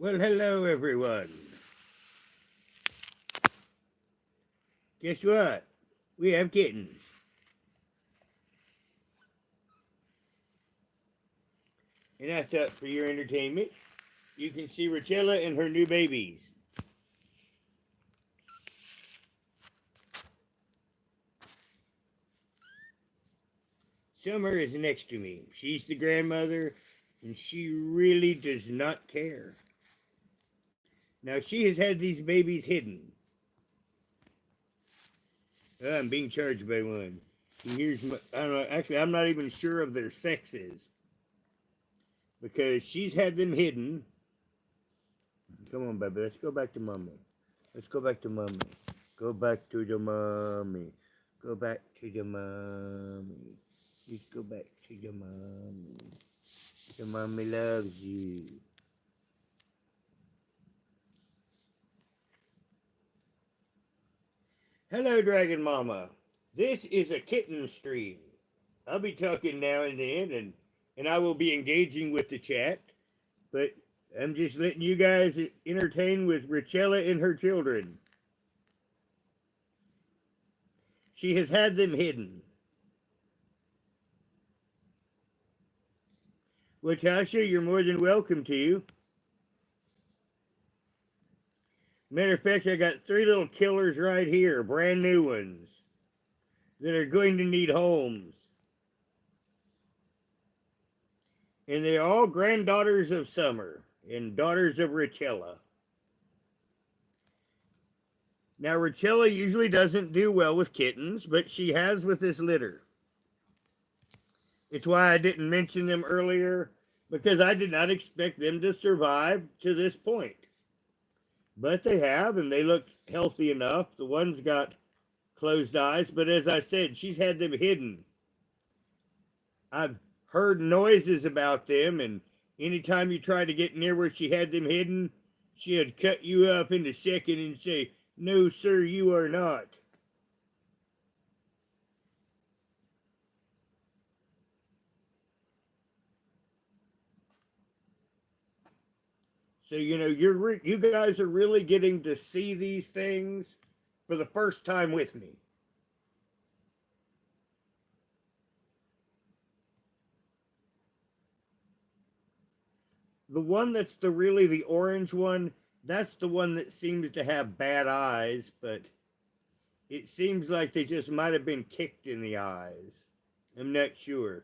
Well, hello everyone. Guess what? We have kittens. And I thought for your entertainment, you can see Rochella and her new babies. Summer is next to me. She's the grandmother, and she really does not care. Now, she has had these babies hidden. I'm being charged by one. Here's my, I don't know, actually, I'm not even sure of their sexes because she's had them hidden. Come on, baby, let's go back to mommy. Let's go back to mommy. Go back to the mommy. Go back to the mommy. Let's go back to the mommy. The mommy loves you. Hello, Dragon Mama. This is a kitten stream. I'll be talking now and then, and I will be engaging with the chat, but I'm just letting you guys entertain with Richella and her children. She has had them hidden, which Asha, you're more than welcome to. Matter of fact, I got 3 little killers right here, brand new ones, that are going to need homes. And they're all granddaughters of Summer and daughters of Richella. Now, Richella usually doesn't do well with kittens, but she has with this litter. It's why I didn't mention them earlier, because I did not expect them to survive to this point. But they have, and they look healthy enough. The one's got closed eyes, but as I said, she's had them hidden. I've heard noises about them, and anytime you try to get near where she had them hidden, she'd cut you up in a second and say, "No, sir, you are not." So, you guys are really getting to see these things for the first time with me. The one that's really the orange one, that's the one that seems to have bad eyes, but it seems like they just might have been kicked in the eyes. I'm not sure.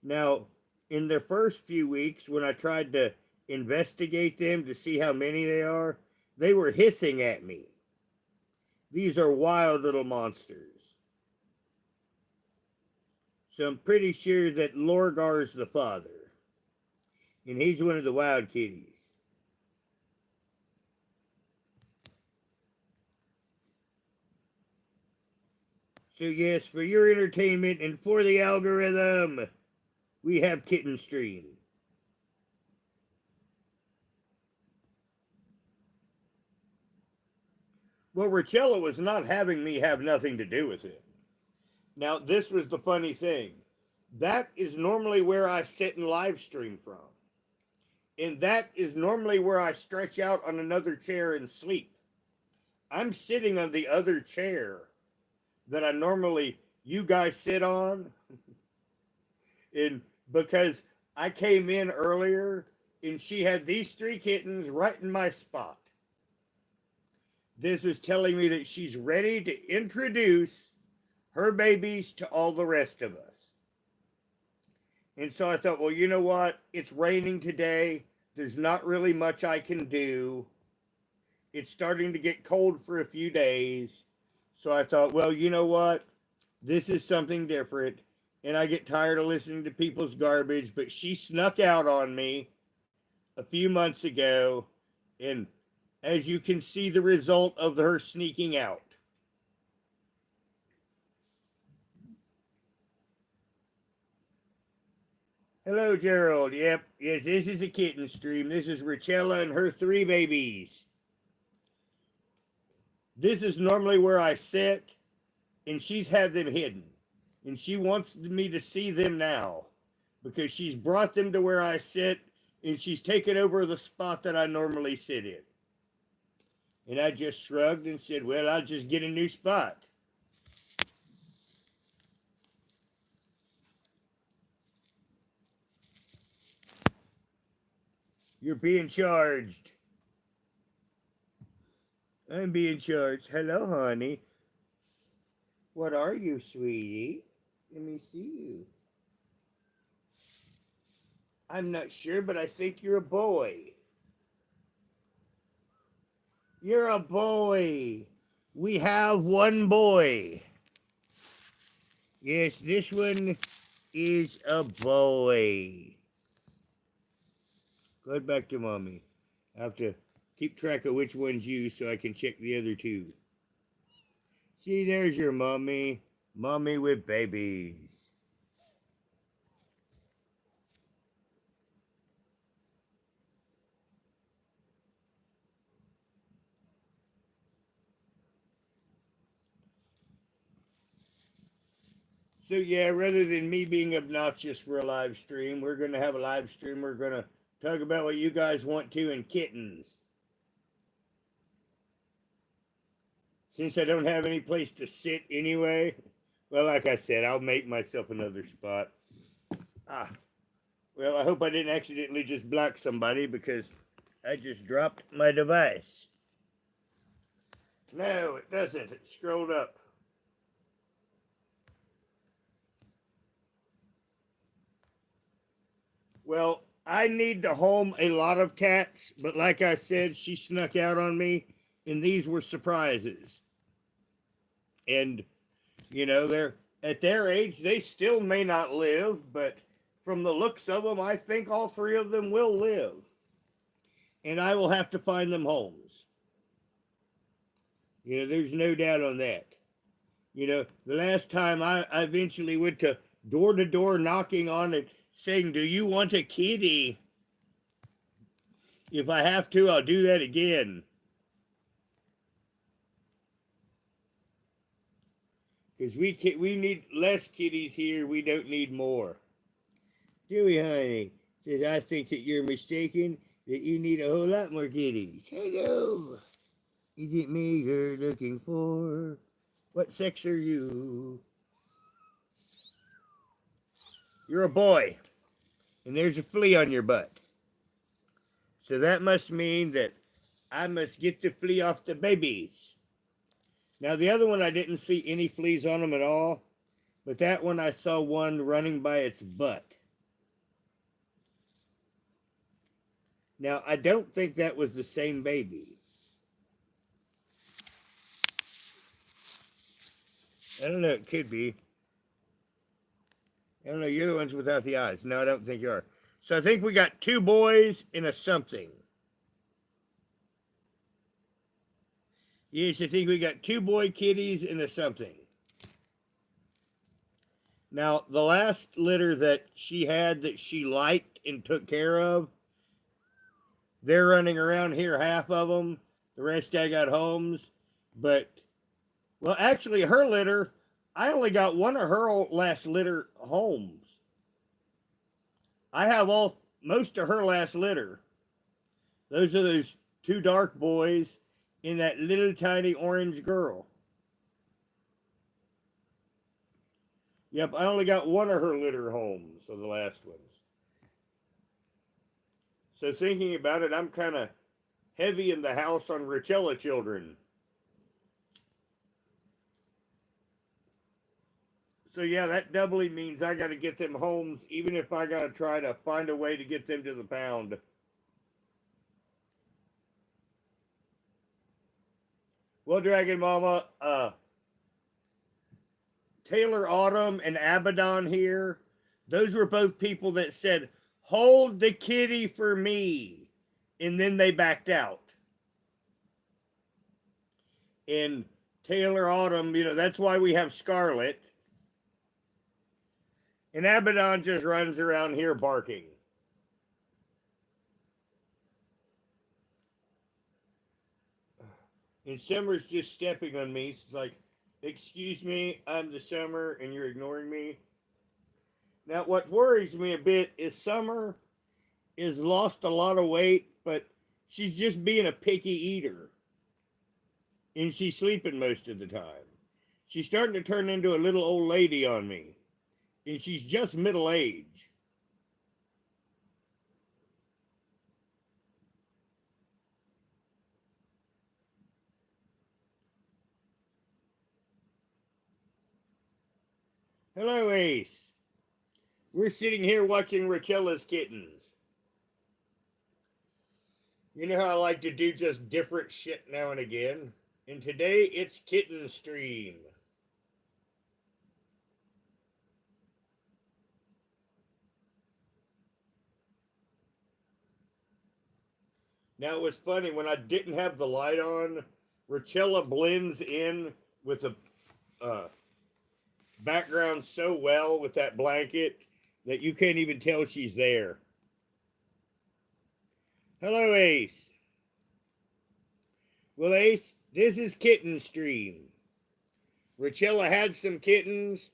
Now, in the first few weeks, when I tried to investigate them to see how many they were hissing at me. These are wild little monsters. So I'm pretty sure that Lorgar's the father, and he's one of the wild kitties. So yes, for your entertainment and for the algorithm, we have Kitten Stream. Well, Richella was not having me have nothing to do with it. Now, this was the funny thing. That is normally where I sit and live stream from. And that is normally where I stretch out on another chair and sleep. I'm sitting on the other chair that I normally, you guys sit on. And because I came in earlier and she had these 3 kittens right in my spot. This was telling me that she's ready to introduce her babies to all the rest of us. And so I thought, well, you know what? It's raining today. There's not really much I can do. It's starting to get cold for a few days. So I thought, well, you know what? This is something different. And I get tired of listening to people's garbage. But she snuck out on me a few months ago. And as you can see, the result of her sneaking out. Hello, Gerald. Yep. Yes, this is a kitten stream. This is Richella and her 3 babies. This is normally where I sit, and she's had them hidden. And she wants me to see them now because she's brought them to where I sit and she's taken over the spot that I normally sit in. And I just shrugged and said, well, I'll just get a new spot. You're being charged. I'm being charged. Hello, honey. What are you, sweetie? Let me see you. I'm not sure, but I think you're a boy. You're a boy. We have one boy. Yes, this one is a boy. Go back to mommy. I have to keep track of which one's you so I can check the other two. See, there's your mommy. Mommy with babies. So yeah, rather than me being obnoxious for a live stream, we're going to have a live stream. We're going to talk about what you guys want to in kittens. Since I don't have any place to sit anyway, well, like I said, I'll make myself another spot. Well, I hope I didn't accidentally just block somebody because I just dropped my device. No, it doesn't. It scrolled up. Well, I need to home a lot of cats, but like I said, she snuck out on me, and these were surprises. And, you know, they're at their age, they still may not live, but from the looks of them, I think all three of them will live. And I will have to find them homes. You know, there's no doubt on that. You know, the last time I eventually went to door knocking on it saying, do you want a kitty? If I have to, I'll do that again. Because we need less kitties here. We don't need more. Dewey, honey, says, I think that you're mistaken, that you need a whole lot more kitties. Hello. Is it me you're looking for? What sex are you? You're a boy. And there's a flea on your butt. So that must mean that I must get the flea off the babies. Now, the other one, I didn't see any fleas on them at all. But that one, I saw one running by its butt. Now, I don't think that was the same baby. I don't know. It could be. I don't know. You're the ones without the eyes. No, I don't think you are. So I think we got two boys and a something. Yes, I think we got two boy kitties and a something. Now, the last litter that she had that she liked and took care of, they're running around here, half of them. The rest I got homes. But, well, actually, her litter, I only got one of her last litter homes. I have most of her last litter. Those are those two dark boys and that little tiny orange girl. Yep, I only got one of her litter homes of the last ones. So thinking about it, I'm kind of heavy in the house on Richella children. So yeah, that doubly means I got to get them homes, even if I got to try to find a way to get them to the pound. Well, Dragon Mama, Taylor Autumn and Abaddon here, those were both people that said, hold the kitty for me. And then they backed out. And Taylor Autumn, you know, that's why we have Scarlet. And Abaddon just runs around here barking. And Summer's just stepping on me. It's like, excuse me, I'm the Summer and you're ignoring me. Now, what worries me a bit is Summer is lost a lot of weight, but she's just being a picky eater, and she's sleeping most of the time. She's starting to turn into a little old lady on me, and she's just middle age. Hello, Ace. We're sitting here watching Rachella's kittens. You know how I like to do just different shit now and again? And today it's Kitten Stream. Now it was funny when I didn't have the light on, Rachella blends in with the uh, background so well with that blanket that you can't even tell she's there. Hello, Ace. Well, Ace, this is Kitten Stream. Rachella had some kittens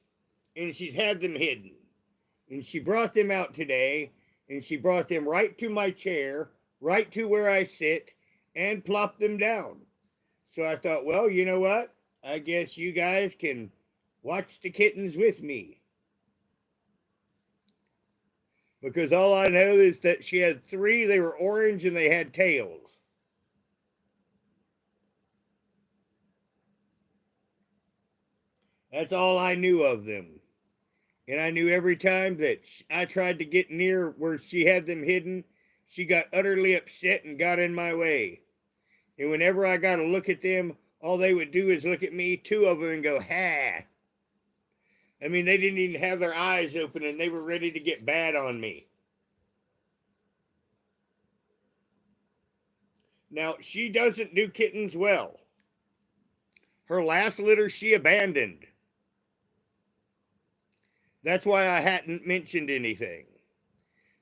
and she's had them hidden. And she brought them out today and she brought them right to my chair, right to where I sit, and plopped them down. So I thought, well, you know what? I guess you guys can watch the kittens with me. Because all I know is that she had three, they were orange and they had tails. That's all I knew of them. And I knew every time that I tried to get near where she had them hidden, she got utterly upset and got in my way. And whenever I got to look at them, all they would do is look at me, two of them, and go, ha. I mean, they didn't even have their eyes open and they were ready to get bad on me. Now, she doesn't do kittens well. Her last litter she abandoned. That's why I hadn't mentioned anything.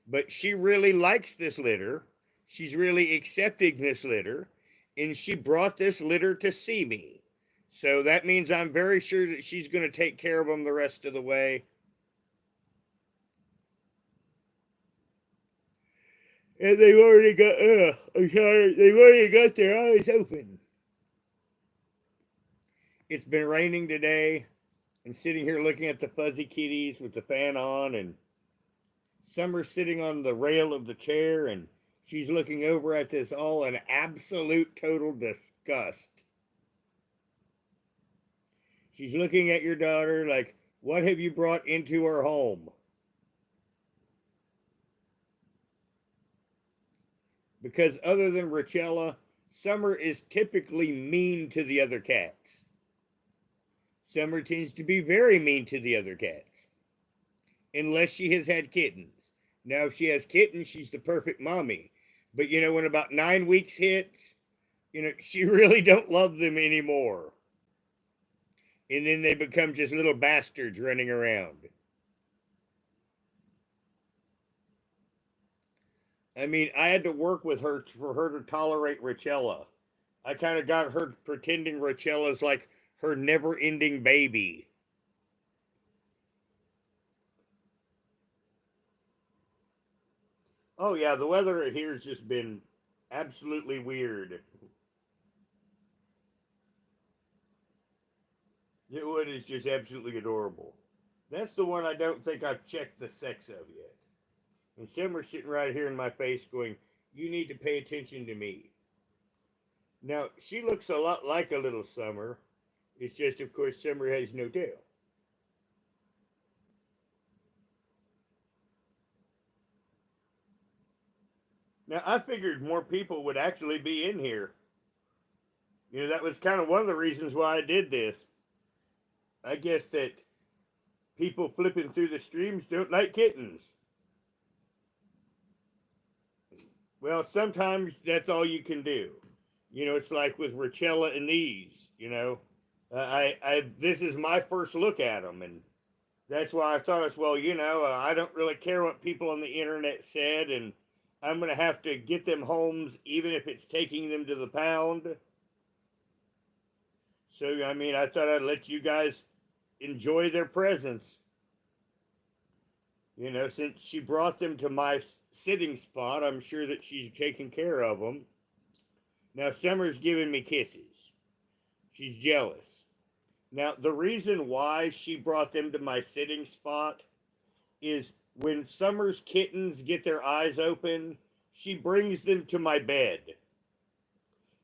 But she really likes this litter. She's really accepting this litter. And she brought this litter to see me. So that means I'm very sure that she's going to take care of them the rest of the way. And they've already got, I'm sorry, they've already got their eyes open. It's been raining today. And sitting here looking at the fuzzy kitties with the fan on, and Summer's sitting on the rail of the chair, and she's looking over at this all in absolute total disgust. She's looking at your daughter like, what have you brought into our home? Because other than Rachella, Summer is typically mean to the other cats. Summer tends to be very mean to the other cats, unless she has had kittens. Now, if she has kittens, she's the perfect mommy. But you know, when about 9 weeks hits, you know, she really don't love them anymore. And then they become just little bastards running around. I mean, I had to work with her for her to tolerate Rachella. I kind of got her pretending Rachella's like her never ending baby. Oh, yeah, the weather here has just been absolutely weird. The wood is just absolutely adorable. That's the one I don't think I've checked the sex of yet. And Summer's sitting right here in my face going, you need to pay attention to me. Now, she looks a lot like a little Summer. It's just, of course, Summer has no tail. Now, I figured more people would actually be in here. You know, that was kind of one of the reasons why I did this. I guess that people flipping through the streams don't like kittens. Well, sometimes that's all you can do. You know, it's like with Rachella and these. You know, this is my first look at them, and that's why I thought as well. You know, I don't really care what people on the internet said, and I'm gonna have to get them homes, even if it's taking them to the pound. So I mean, I thought I'd let you guys enjoy their presence. Since she brought them to my sitting spot, I'm sure that she's taking care of them. Now, Summer's giving me kisses. She's jealous. Now, the reason why she brought them to my sitting spot is when Summer's kittens get their eyes open, she brings them to my bed.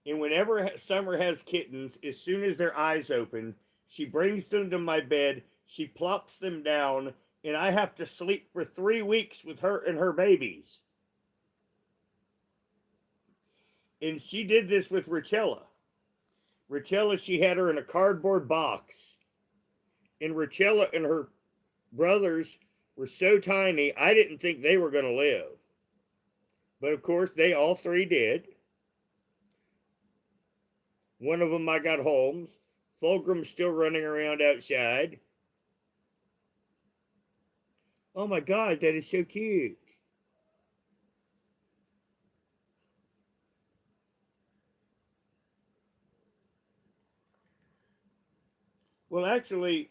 And whenever Summer has kittens, as soon as their eyes open, she brings them to my bed, she plops them down, and I have to sleep for 3 weeks with her and her babies. And she did this with Richella. Richella, she had her in a cardboard box. And Richella and her brothers were so tiny, I didn't think they were going to live. But of course, they all three did. One of them I got Holmes. Fulgrim's still running around outside. Oh my God, that is so cute. Well, actually,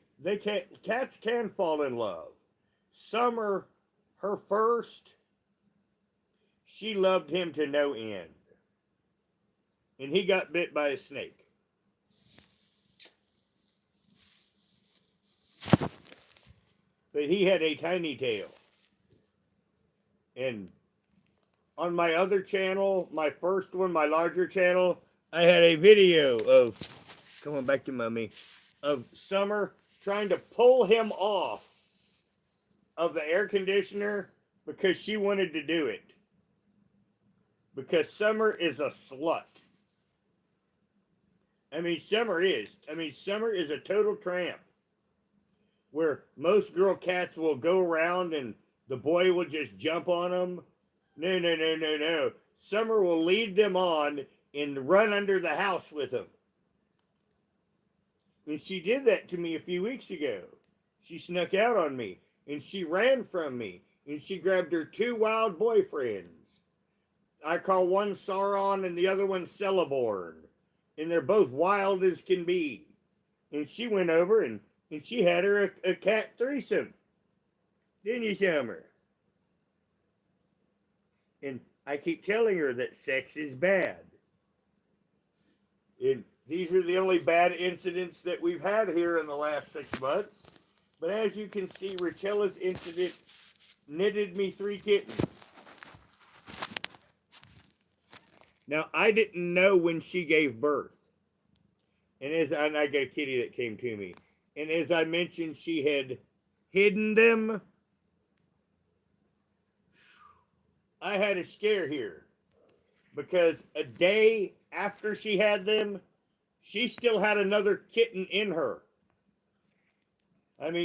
cats can fall in love. Summer, her first, she loved him to no end. And he got bit by a snake. But he had a tiny tail. And on my other channel, my first one, my larger channel, I had a video of, come on back to mommy, of Summer trying to pull him off of the air conditioner because she wanted to do it. Because Summer is a slut. Summer is a total tramp. Where most girl cats will go around and the boy will just jump on them. No. Summer will lead them on and run under the house with them. And she did that to me a few weeks ago. She snuck out on me and she ran from me and she grabbed her 2 wild boyfriends. I call one Sauron and the other one Celeborn. And they're both wild as can be. And she went over and she had her a cat threesome. Didn't you, Summer? And I keep telling her that sex is bad. And these are the only bad incidents that we've had here in the last 6 months. But as you can see, Richella's incident knitted me 3 kittens. Now, I didn't know when she gave birth. And I got a kitty that came to me. And as I mentioned, she had hidden them. I had a scare here. Because a day after she had them, she still had another kitten in her.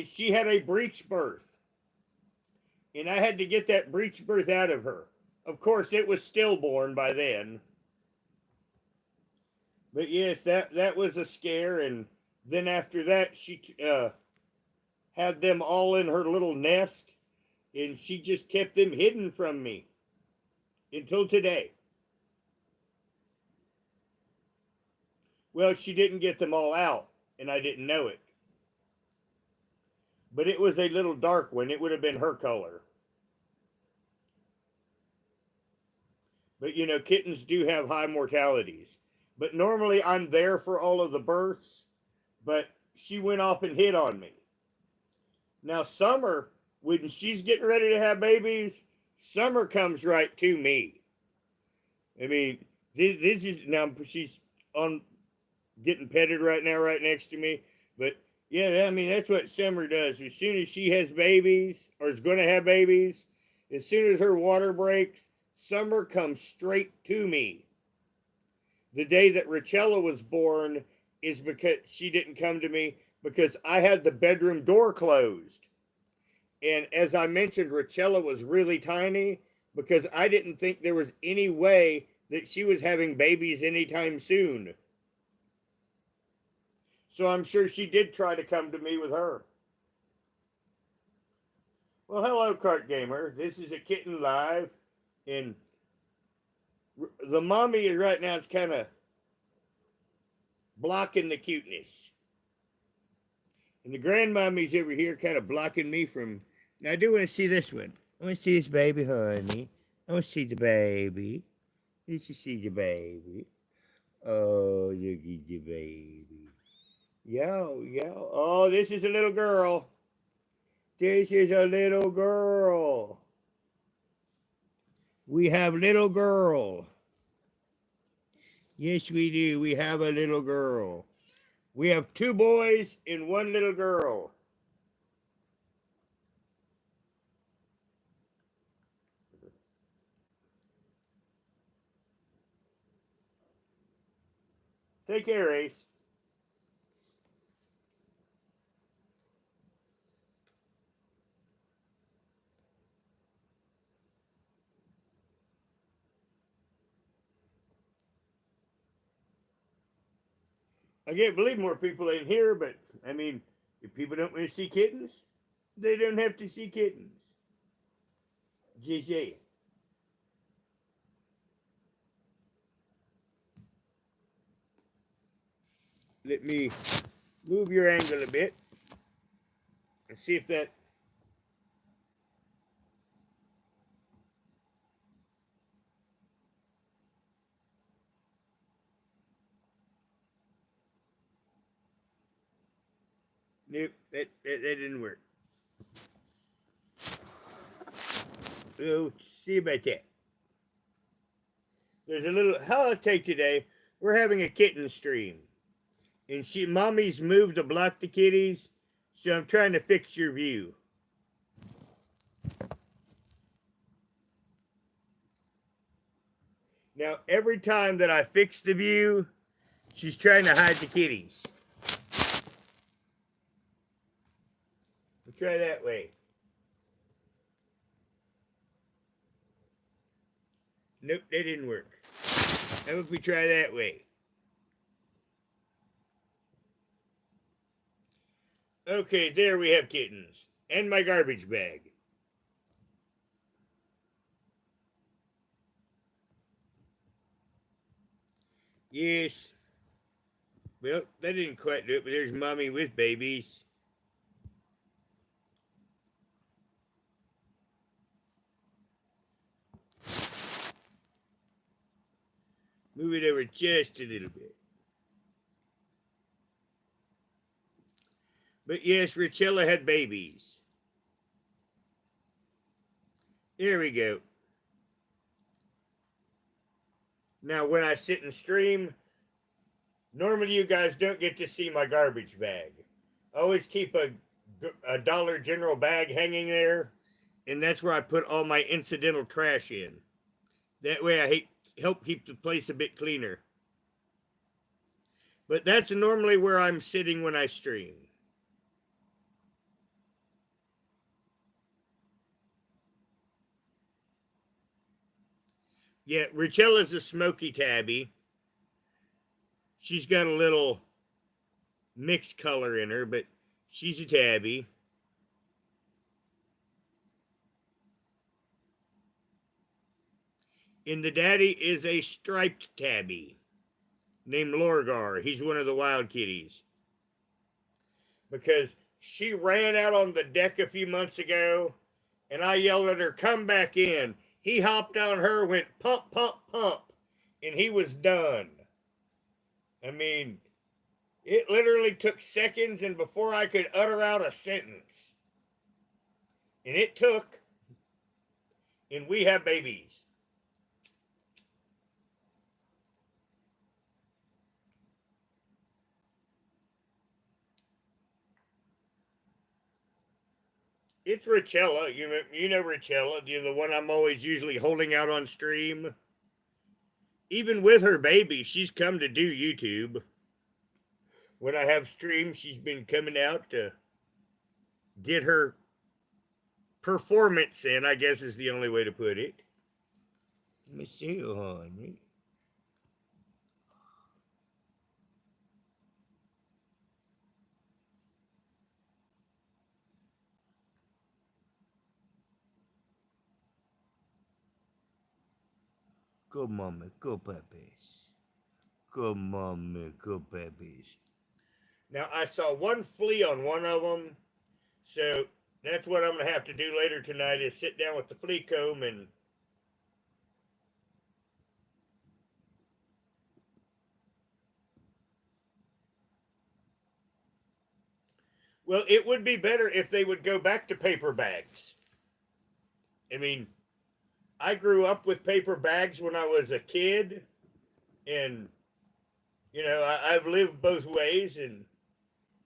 She had a breech birth. And I had to get that breech birth out of her. Of course, it was stillborn by then. But yes, that was a scare. And then after that, she had them all in her little nest. And she just kept them hidden from me. Until today. Well, she didn't get them all out. And I didn't know it. But it was a little dark one. It would have been her color. But kittens do have high mortalities. But normally I'm there for all of the births. But she went off and hid on me. Now Summer, when she's getting ready to have babies, Summer comes right to me. This is, now she's on getting petted right now, right next to me. But yeah, that's what Summer does. As soon as she has babies, or is going to have babies, as soon as her water breaks, Summer comes straight to me. The day that Richella was born is because she didn't come to me because I had the bedroom door closed. And as I mentioned, Richella was really tiny because I didn't think there was any way that she was having babies anytime soon. So I'm sure she did try to come to me with her. Well, hello, Cart Gamer. This is a Kitten Live. And the mommy is right now, it's kind of blocking the cuteness. And the grandmommy's over here kind of blocking me from Now I do want to see this one. I want to see this baby, honey. I want to see the baby. Did you see the baby? Oh, look at the baby. Yo, yo. Oh, this is a little girl. This is a little girl. We have little girl. Yes, we do. We have a little girl. We have two boys and one little girl. Take care, Ace. I can't believe more people ain't here, but I mean, if people don't want to see kittens, they don't have to see kittens. Just saying. Let me move your angle a bit and see if that. Nope, that didn't work. So, see about that. There's a little holiday today. We're having a kitten stream. And mommy's moved to block the kitties, so I'm trying to fix your view. Now, every time that I fix the view, she's trying to hide the kitties. We'll try that way. Nope, that didn't work. How about we try that way? Okay, there we have kittens. And my garbage bag. Yes. Well, that didn't quite do it, but there's mommy with babies. Move it over just a little bit. But yes, Richella had babies. There we go. Now, when I sit and stream, normally you guys don't get to see my garbage bag. I always keep a Dollar General bag hanging there, and that's where I put all my incidental trash in. That way I help keep the place a bit cleaner. But that's normally where I'm sitting when I stream. Yeah, Richella's a smoky tabby. She's got a little mixed color in her, but she's a tabby. And the daddy is a striped tabby named Lorgar. He's one of the wild kitties. Because she ran out on the deck a few months ago, and I yelled at her, "Come back in." He hopped on her, went pump, pump, pump, and he was done. I mean, it literally took seconds and before I could utter out a sentence. And it took, and we have babies. It's Richella. You know Richella. You're the one I'm always usually holding out on stream. Even with her baby, she's come to do YouTube. When I have streams, she's been coming out to get her performance in, I guess is the only way to put it. Let me see you, honey. Go, mommy. Go, puppies. Go, mommy. Go, puppies. Now, I saw one flea on one of them, so That's what I'm going to have to do later tonight is sit down with the flea comb and well, it would be better if they would go back to paper bags. I mean, I grew up with paper bags when I was a kid, and I've lived both ways, and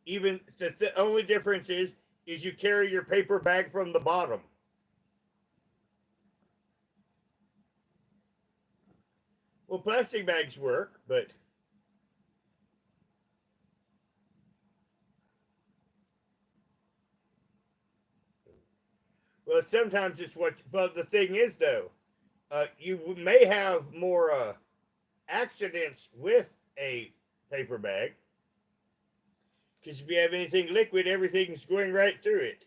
even the only difference is you carry your paper bag from the bottom. Well, plastic bags work, but well, sometimes it's what. But the thing is, though, you may have more accidents with a paper bag because if you have anything liquid, everything's going right through it.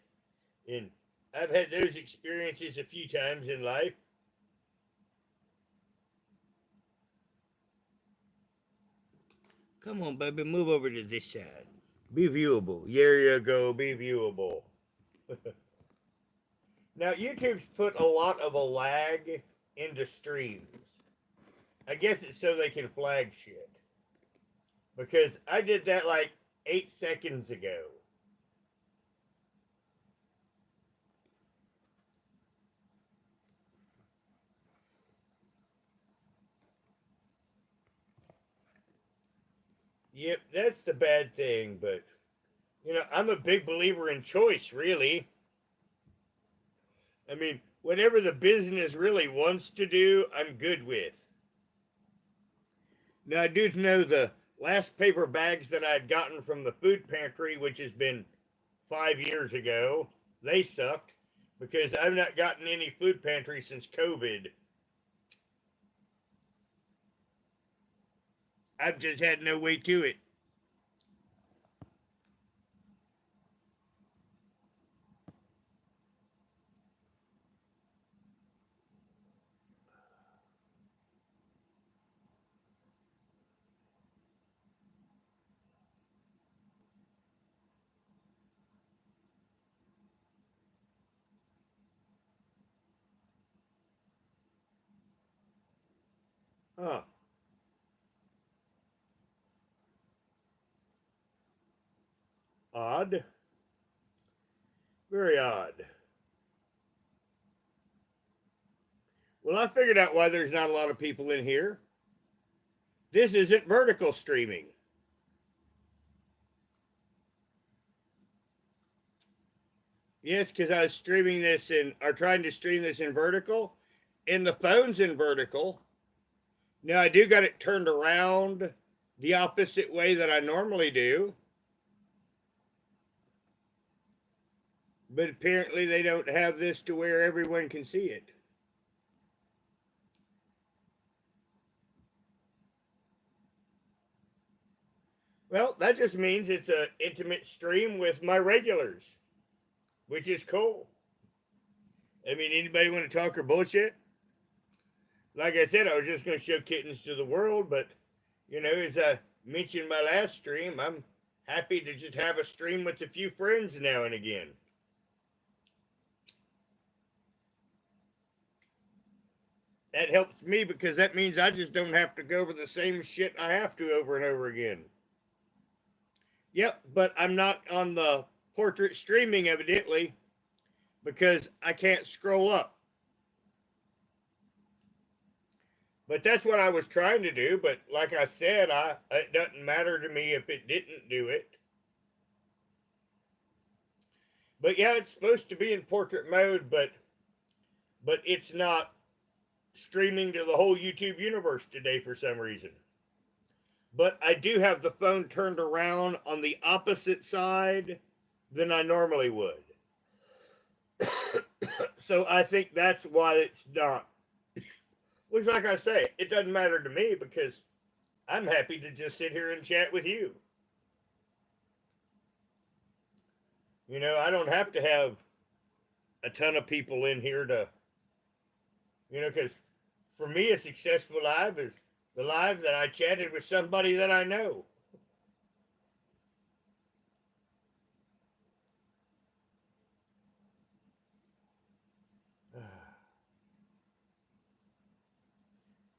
And I've had those experiences a few times in life. Come on, baby, move over to this side. Be viewable. There you go, be viewable. Now, YouTube's put a lot of a lag into streams. I guess it's so they can flag shit. Because I did that like 8 seconds ago. Yep, that's the bad thing, but I'm a big believer in choice, really. I mean, whatever the business really wants to do, I'm good with. Now, I do know the last paper bags that I'd gotten from the food pantry, which has been 5 years ago, they sucked because I've not gotten any food pantry since COVID. I've just had no way to it. Huh. Odd. Very odd. Well, I figured out why there's not a lot of people in here. This isn't vertical streaming. Yes, because I was streaming this in, or trying to stream this in vertical, and the phone's in vertical. Now, I do got it turned around the opposite way that I normally do. But apparently, they don't have this to where everyone can see it. Well, that just means it's an intimate stream with my regulars, which is cool. I mean, anybody want to talk or bullshit? Like I said, I was just going to show kittens to the world, but, as I mentioned my last stream, I'm happy to just have a stream with a few friends now and again. That helps me because that means I just don't have to go over the same shit I have to over and over again. Yep, but I'm not on the portrait streaming, evidently, because I can't scroll up. But that's what I was trying to do. But like I said, it doesn't matter to me if it didn't do it. But yeah, it's supposed to be in portrait mode, but it's not streaming to the whole YouTube universe today for some reason. But I do have the phone turned around on the opposite side than I normally would. So I think that's why it's not. Which, like I say, it doesn't matter to me because I'm happy to just sit here and chat with you. I don't have to have a ton of people in here to, because for me, a successful live is the live that I chatted with somebody that I know.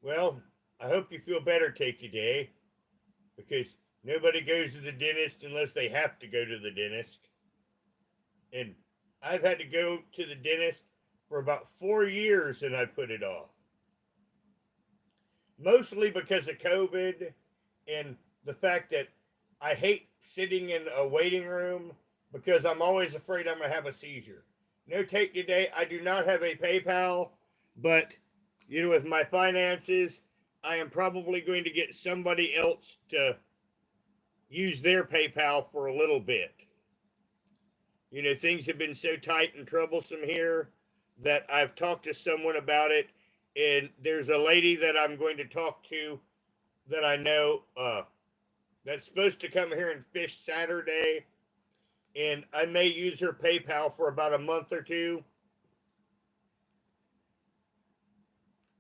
Well, I hope you feel better take today because nobody goes to the dentist unless they have to go to the dentist. And I've had to go to the dentist for about 4 years and I put it off. Mostly because of COVID and the fact that I hate sitting in a waiting room because I'm always afraid I'm going to have a seizure. No take today. I do not have a PayPal, but with my finances, I am probably going to get somebody else to use their PayPal for a little bit. Things have been so tight and troublesome here that I've talked to someone about it, and there's a lady that I'm going to talk to that I know that's supposed to come here and fish Saturday, and I may use her PayPal for about a month or two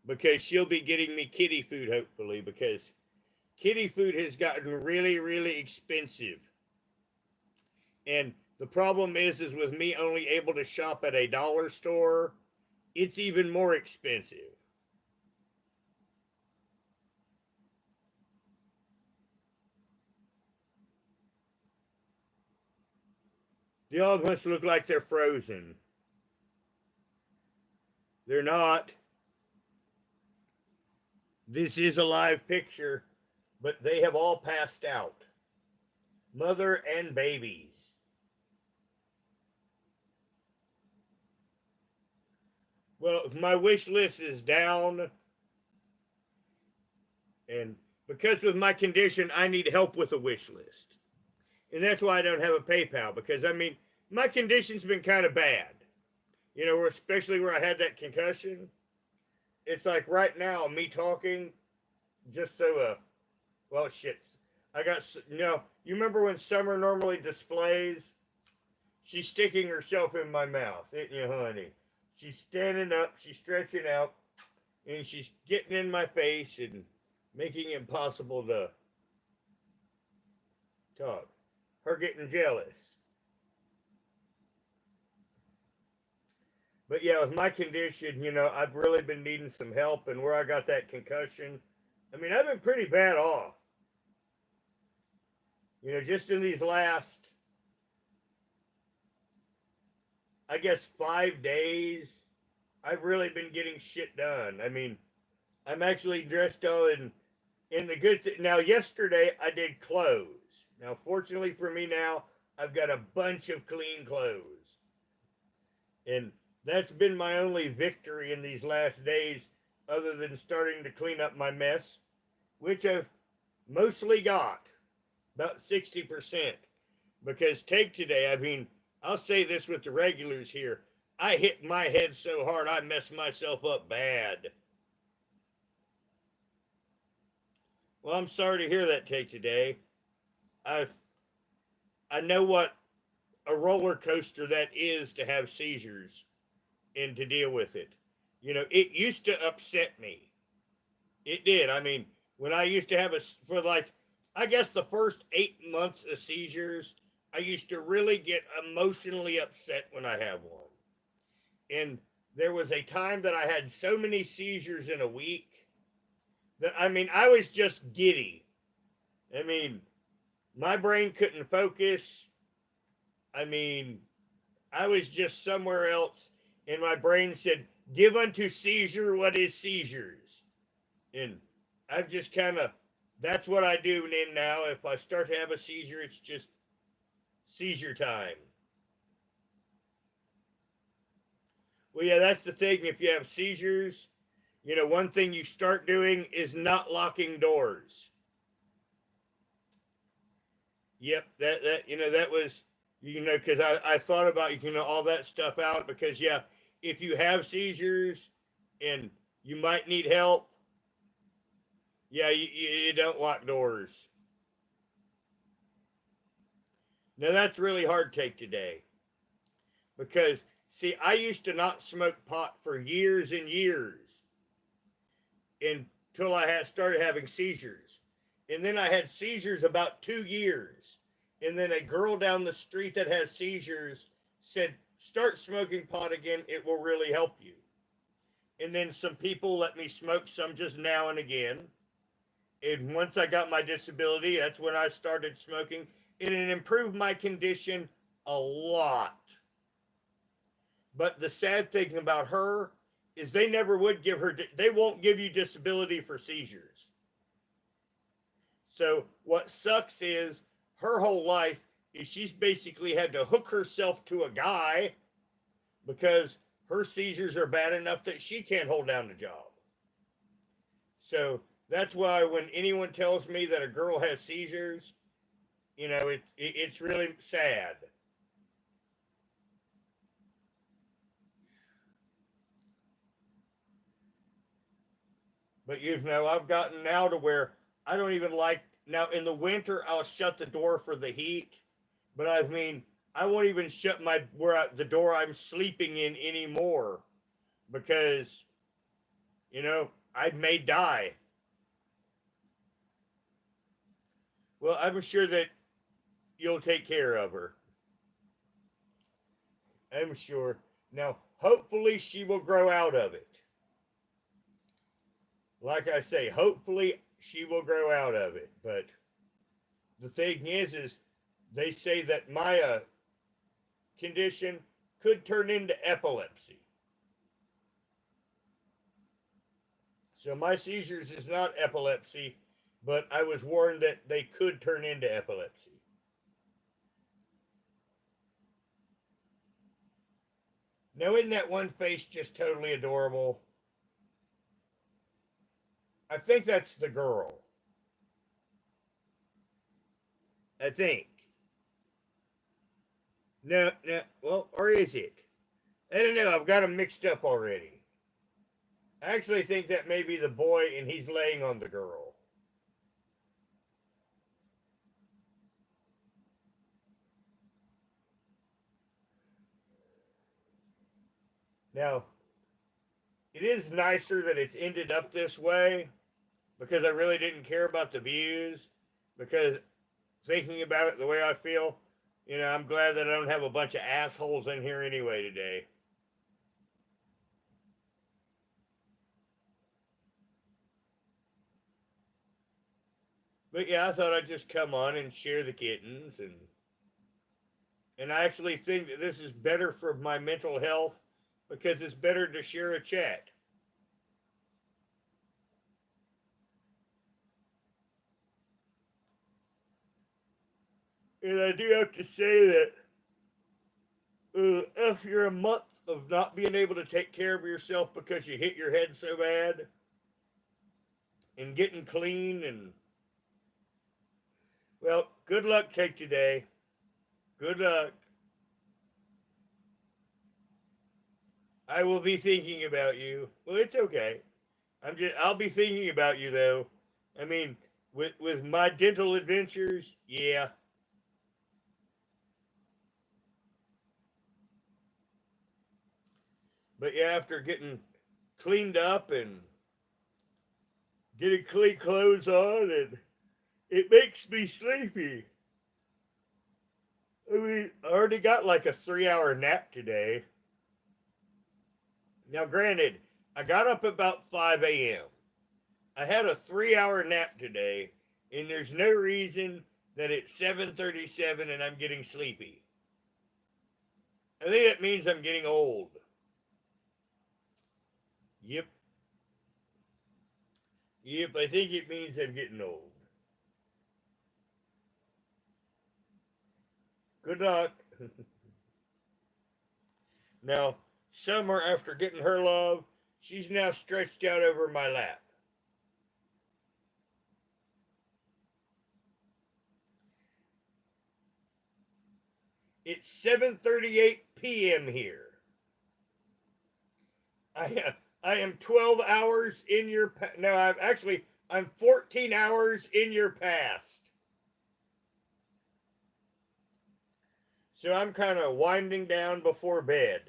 because she'll be getting me kitty food, hopefully, because kitty food has gotten really, really expensive. And the problem is with me only able to shop at a dollar store, it's even more expensive. They all must look like they're frozen. They're not. This is a live picture, but they have all passed out. Mother and babies. Well, my wish list is down, and because with my condition, I need help with a wish list. And that's why I don't have a PayPal, because my condition's been kind of bad. Especially where I had that concussion. It's like right now, me talking, just so, well, shit. I got, you remember when Summer normally displays? She's sticking herself in my mouth, isn't you, honey? She's standing up, she's stretching out, and she's getting in my face and making it impossible to talk. Her getting jealous. But yeah, with my condition, I've really been needing some help, and where I got that concussion, I've been pretty bad off. Just in these last, I guess, 5 days, I've really been getting shit done. I'm actually dressed all in the good. Now, yesterday I did clothes. Now, fortunately for me, now I've got a bunch of clean clothes, and that's been my only victory in these last days, other than starting to clean up my mess, which I've mostly got about 60%. Because take today, I'll say this with the regulars here. I hit my head so hard I messed myself up bad. Well, I'm sorry to hear that take today. I I know what a roller coaster that is to have seizures and to deal with it. It used to upset me. It did. When I used to have for like, I guess the first 8 months of seizures, I used to really get emotionally upset when I have one. And there was a time that I had so many seizures in a week that, I was just giddy. I mean, my brain couldn't focus. I mean, I was just somewhere else, and my brain said, "Give unto Caesar what is Caesar's." And I've just kind of, that's what I do now. If I start to have a seizure, it's just seizure time. Well, yeah, that's the thing. If you have seizures, one thing you start doing is not locking doors. Yep, that was, because I thought about, all that stuff out because, yeah, if you have seizures and you might need help, yeah, you don't lock doors. Now, that's really hard to take today because, see, I used to not smoke pot for years and years until I had started having seizures. And then I had seizures about 2 years. And then a girl down the street that has seizures said, "Start smoking pot again. It will really help you." And then some people let me smoke some just now and again. And once I got my disability, that's when I started smoking. And it improved my condition a lot. But the sad thing about her is they never would give her, they won't give you disability for seizures. So what sucks is her whole life is she's basically had to hook herself to a guy because her seizures are bad enough that she can't hold down the job. So that's why when anyone tells me that a girl has seizures, it's really sad. But I've gotten now to where I don't even like now in the winter I'll shut the door for the heat, but I mean I won't even shut the door I'm sleeping in anymore because I may die. Well, I'm sure that you'll take care of her. I'm sure. Now, hopefully she will grow out of it. Like I say, hopefully she will grow out of it. But the thing is they say that my condition could turn into epilepsy. So my seizures is not epilepsy, but I was warned that they could turn into epilepsy. Now, isn't that one face just totally adorable? I think that's the girl. I think. No, no. Well, or is it? I don't know. I've got them mixed up already. I actually think that may be the boy and he's laying on the girl. Now, it is nicer that it's ended up this way because I really didn't care about the views. Because thinking about it the way I feel, I'm glad that I don't have a bunch of assholes in here anyway today. But yeah, I thought I'd just come on and share the kittens and I actually think that this is better for my mental health because it's better to share a chat. And I do have to say that after a month of not being able to take care of yourself because you hit your head so bad and getting clean and well, good luck take today. Good luck. I will be thinking about you. Well, it's okay. I'll be thinking about you though. I mean, with my dental adventures, yeah. But yeah, after getting cleaned up and getting clean clothes on and it makes me sleepy. I mean, I already got like a 3 hour nap today. Now, granted, I got up about 5 a.m. I had a 3 hour nap today, and there's no reason that it's 7:37 and I'm getting sleepy. I think that means I'm getting old. Yep. Yep, I think it means I'm getting old. Good luck. Now, Summer, after getting her love, she's now stretched out over my lap. It's 7:38 p.m. here. I am 12 hours in your no, I'm 14 hours in your past. So I'm kind of winding down before bed.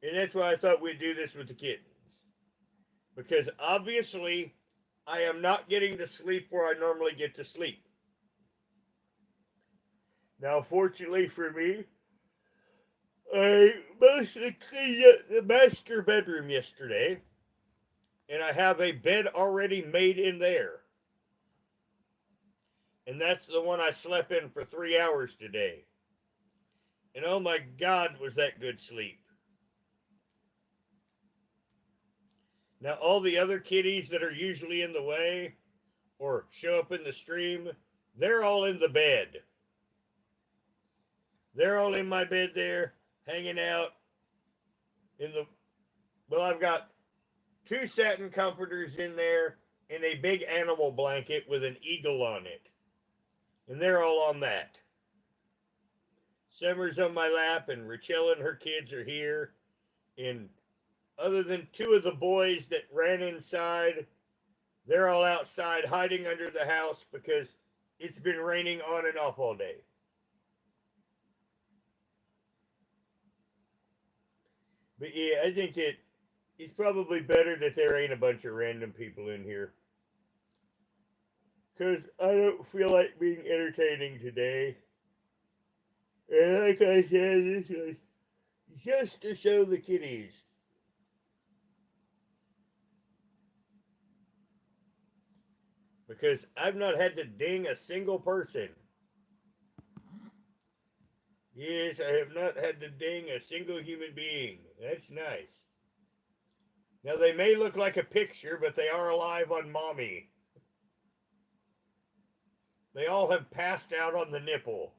And that's why I thought we'd do this with the kittens. Because obviously I am not getting to sleep where I normally get to sleep. Now, fortunately for me, I mostly cleaned up the master bedroom yesterday, and I have a bed already made in there. And that's the one I slept in for 3 hours today. And oh my God, was that good sleep. Now, all the other kitties that are usually in the way or show up in the stream, they're all in the bed. They're all in my bed there, hanging out in the. Well, I've got two satin comforters in there and a big animal blanket with an eagle on it. And they're all on that. Summer's on my lap, and Rachel and her kids are here. And other than two of the boys that ran inside, they're all outside hiding under the house because it's been raining on and off all day. But yeah, I think that it's probably better that there ain't a bunch of random people in here. Because I don't feel like being entertaining today. And like I said, this was just to show the kitties. Because I've not had to ding a single person. Yes, I have not had to ding a single human being. That's nice. Now, they may look like a picture, but they are alive on mommy. They all have passed out on the nipple.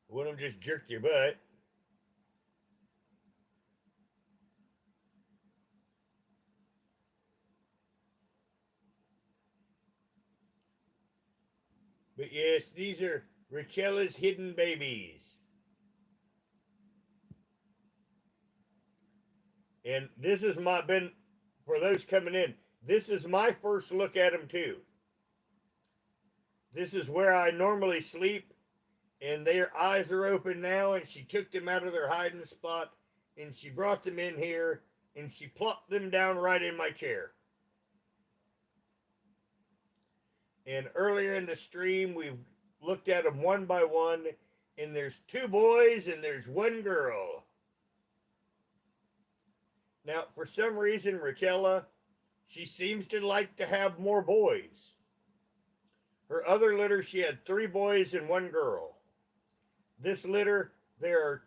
One of them just jerked your butt. But yes, these are Rachella's hidden babies. And this has been, for those coming in, this is my first look at them too. This is where I normally sleep, and their eyes are open now, and she took them out of their hiding spot, and she brought them in here, and she plopped them down right in my chair. And earlier in the stream, we looked at them one by one, and there's two boys and there's one girl. Now, for some reason, Rachella, she seems to like to have more boys. Her other litter, she had 3 boys and 1 girl. This litter, there are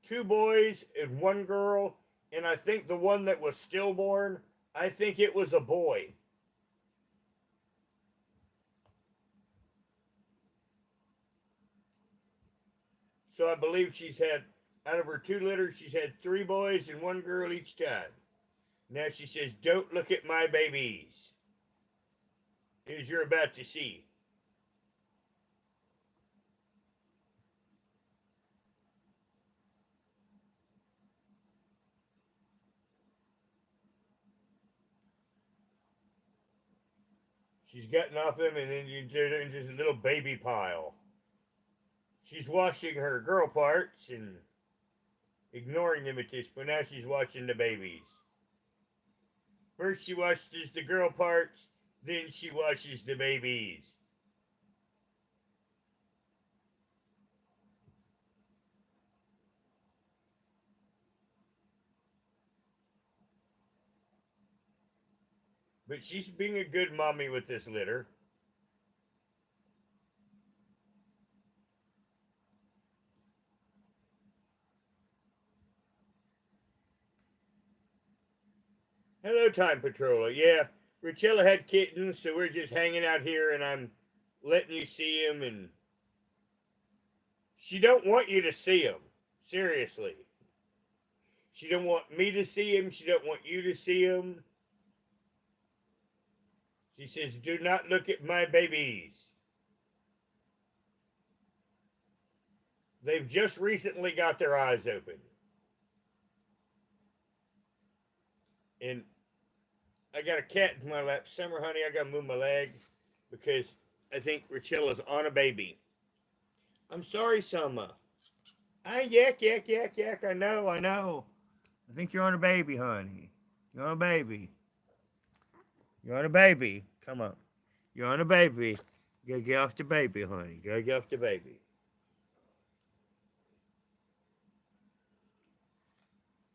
2 boys and 1 girl, and I think the one that was stillborn, I think it was a boy. So I believe she's had, out of her 2 litters, she's had 3 boys and 1 girl each time. Now she says, don't look at my babies, as you're about to see. She's gotten off them, and then they're in just a little baby pile. She's washing her girl parts and ignoring them at this point. Now she's washing the babies. First she washes the girl parts, then she washes the babies. But she's being a good mommy with this litter. Hello, Time Patroller. Yeah, Rachella had kittens, so we're just hanging out here, and I'm letting you see them. And she don't want you to see them. Seriously, she don't want me to see them. She don't want you to see them. She says, "Do not look at my babies." They've just recently got their eyes open, and I got a cat in my lap. Summer, honey, I gotta move my leg because I think Rachella's on a baby. I'm sorry, Summer. I yak, yak, yak, yak. I know, I know. I think you're on a baby, honey. You're on a baby. You want a baby? Come on. You want a baby? Go get off the baby, honey. Go get off the baby.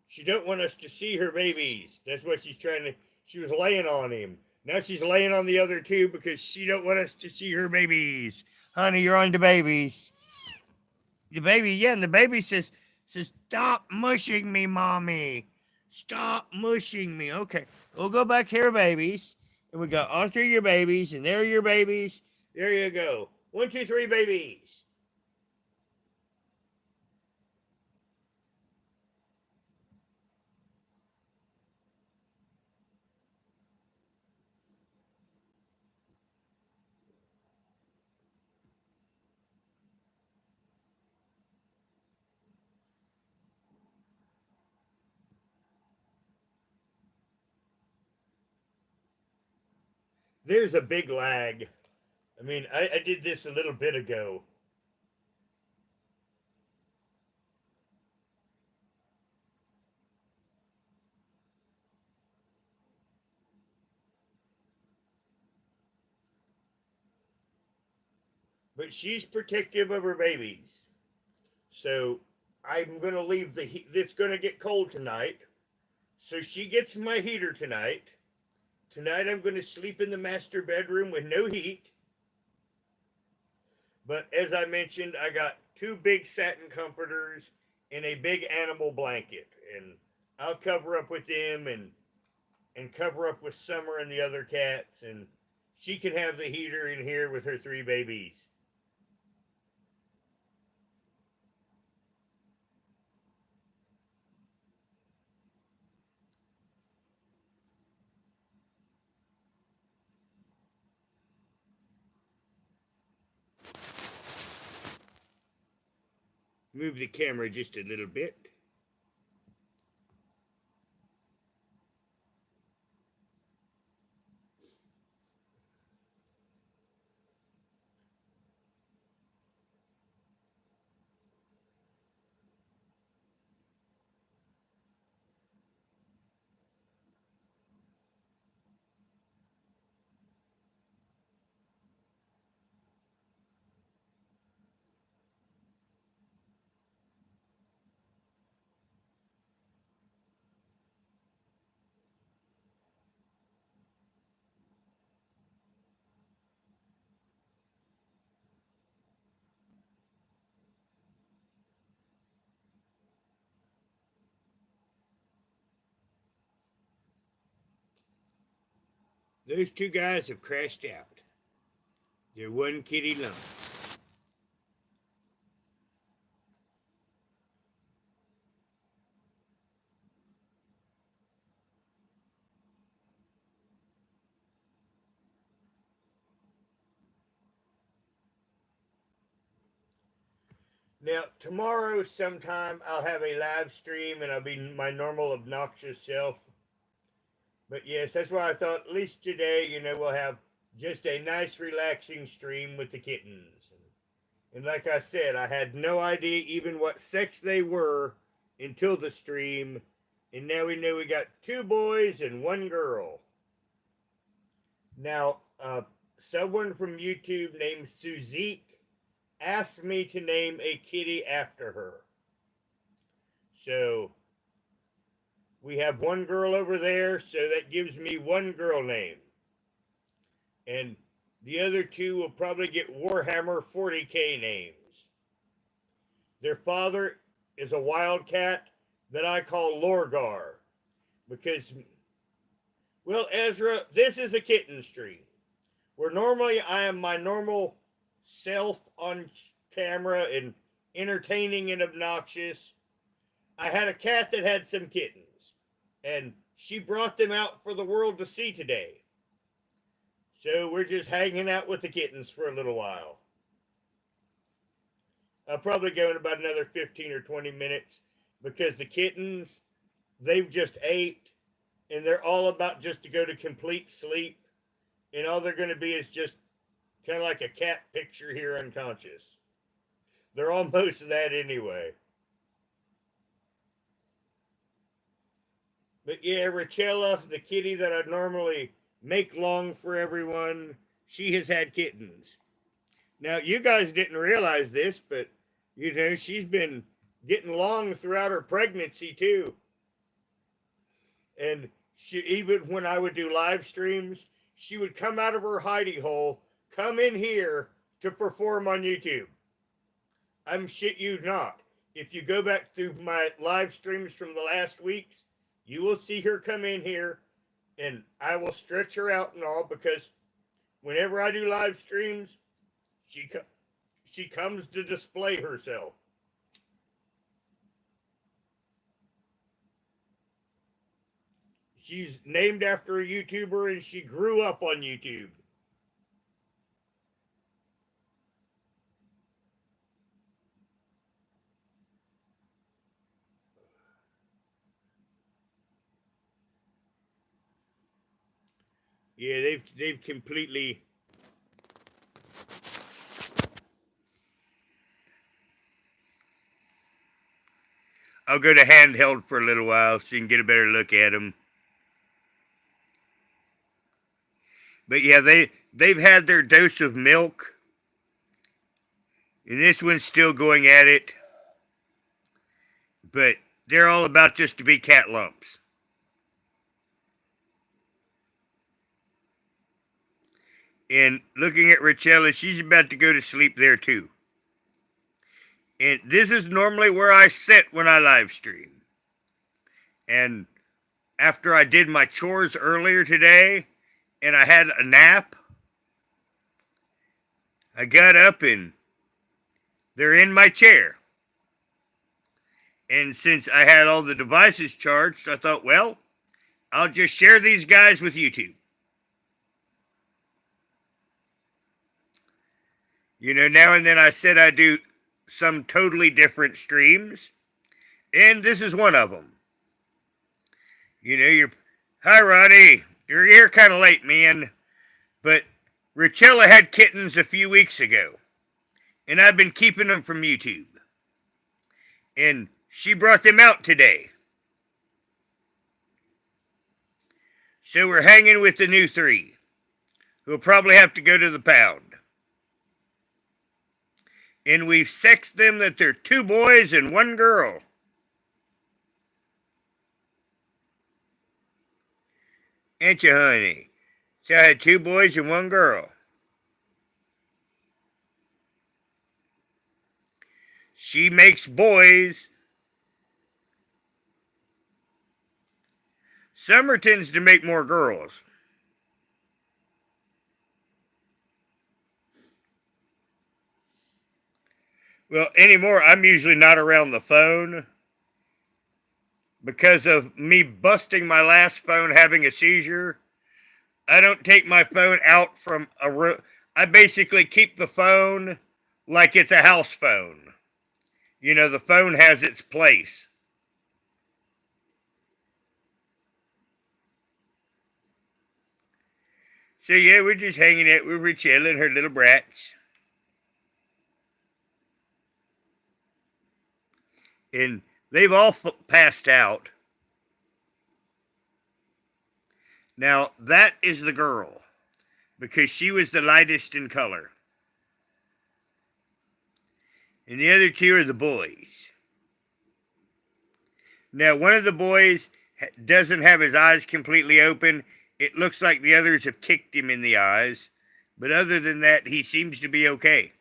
She don't want us to see her babies. That's what she's trying to. She was laying on him. Now she's laying on the other two because she don't want us to see her babies. Honey, you're on the babies. The baby, yeah, and the baby says, stop mushing me, mommy. Stop mushing me. Okay, we'll go back here, babies. And we got all three of your babies, and there are your babies. There you go. 1, 2, 3 babies. There's a big lag. I mean, I did this a little bit ago. But she's protective of her babies. So I'm going to leave the heat. It's going to get cold tonight. So she gets my heater tonight. Tonight I'm going to sleep in the master bedroom with no heat. But as I mentioned, I got 2 big satin comforters and a big animal blanket. And I'll cover up with them and cover up with Summer and the other cats. And she can have the heater in here with her 3 babies. Move the camera just a little bit. Those 2 guys have crashed out. They're one kitty long. Now, tomorrow sometime I'll have a live stream and I'll be my normal obnoxious self. But yes, that's why I thought at least today, we'll have just a nice relaxing stream with the kittens. And like I said, I had no idea even what sex they were until the stream. And now we know we got 2 boys and 1 girl. Now, someone from YouTube named Suzik asked me to name a kitty after her. So we have 1 girl over there, so that gives me 1 girl name. And the other 2 will probably get Warhammer 40K names. Their father is a wildcat that I call Lorgar. Because, well, Ezra, this is a kitten stream. Where normally I am my normal self on camera and entertaining and obnoxious. I had a cat that had some kittens. And she brought them out for the world to see today. So we're just hanging out with the kittens for a little while. I'll probably go in about another 15 or 20 minutes because the kittens, they've just ate and they're all about just to go to complete sleep. And all they're going to be is just kind of like a cat picture here unconscious. They're almost that anyway. But yeah, Richella, the kitty that I normally make long for everyone. She has had kittens. Now, you guys didn't realize this, but she's been getting long throughout her pregnancy too. And she, even when I would do live streams, she would come out of her hidey hole, come in here to perform on YouTube. I'm shit you not. If you go back through my live streams from the last weeks, you will see her come in here, and I will stretch her out and all, because whenever I do live streams, she she comes to display herself. She's named after a YouTuber, and she grew up on YouTube. Yeah, they've completely. I'll go to handheld for a little while so you can get a better look at them. But yeah, they've had their dose of milk, and this one's still going at it. But they're all about just to be cat lumps. And looking at Richella, she's about to go to sleep there too. And this is normally where I sit when I live stream. And after I did my chores earlier today and I had a nap, I got up and they're in my chair. And since I had all the devices charged, I thought, well, I'll just share these guys with YouTube. Now and then I said I do some totally different streams, and this is one of them. Hi, Ronnie. You're here kind of late, man. But Richella had kittens a few weeks ago, and I've been keeping them from YouTube. And she brought them out today. So we're hanging with the new three, who'll probably have to go to the pound. And we've sexed them that they're 2 boys and 1 girl. Ain't you, honey? So I had 2 boys and 1 girl. She makes boys. Summer tends to make more girls. Well, anymore, I'm usually not around the phone because of me busting my last phone having a seizure. I don't take my phone out from a room. I basically keep the phone like it's a house phone. The phone has its place. So yeah, we're just hanging out with Richella and her little brats. And they've all passed out. Now, that is the girl, because she was the lightest in color. And the other 2 are the boys. Now, one of the boys doesn't have his eyes completely open. It looks like the others have kicked him in the eyes. But other than that, he seems to be okay.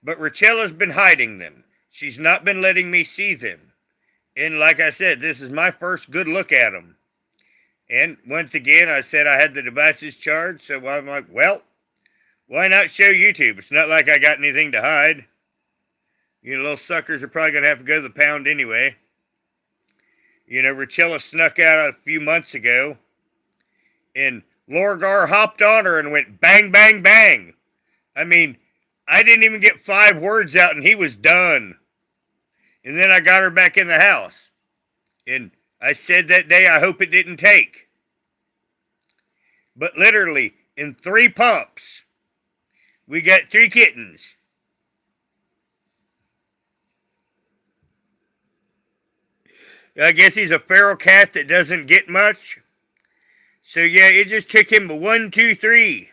But Richella's been hiding them. She's not been letting me see them. And like I said, this is my first good look at them. And once again, I said I had the devices charged, so I'm like, well, why not show YouTube? It's not like I got anything to hide. Little suckers are probably going to have to go to the pound anyway. Richella snuck out a few months ago, and Lorgar hopped on her and went bang, bang, bang. I mean, I didn't even get 5 words out, and he was done. And then I got her back in the house. And I said that day, I hope it didn't take. But literally, in 3 pumps, we got 3 kittens. I guess he's a feral cat that doesn't get much. So yeah, it just took him a 1, 2, 3.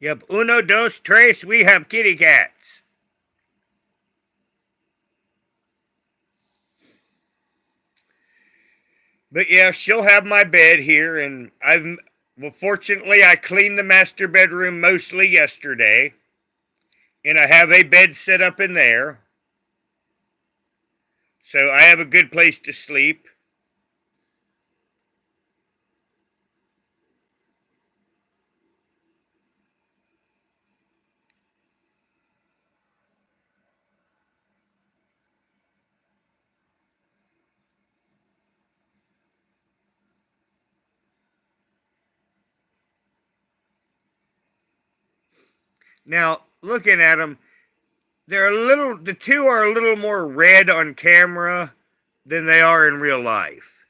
Yep, uno, dos, tres, we have kitty cats. But yeah, she'll have my bed here, and fortunately, I cleaned the master bedroom mostly yesterday, and I have a bed set up in there, so I have a good place to sleep. Now, looking at them, the two are a little more red on camera than they are in real life.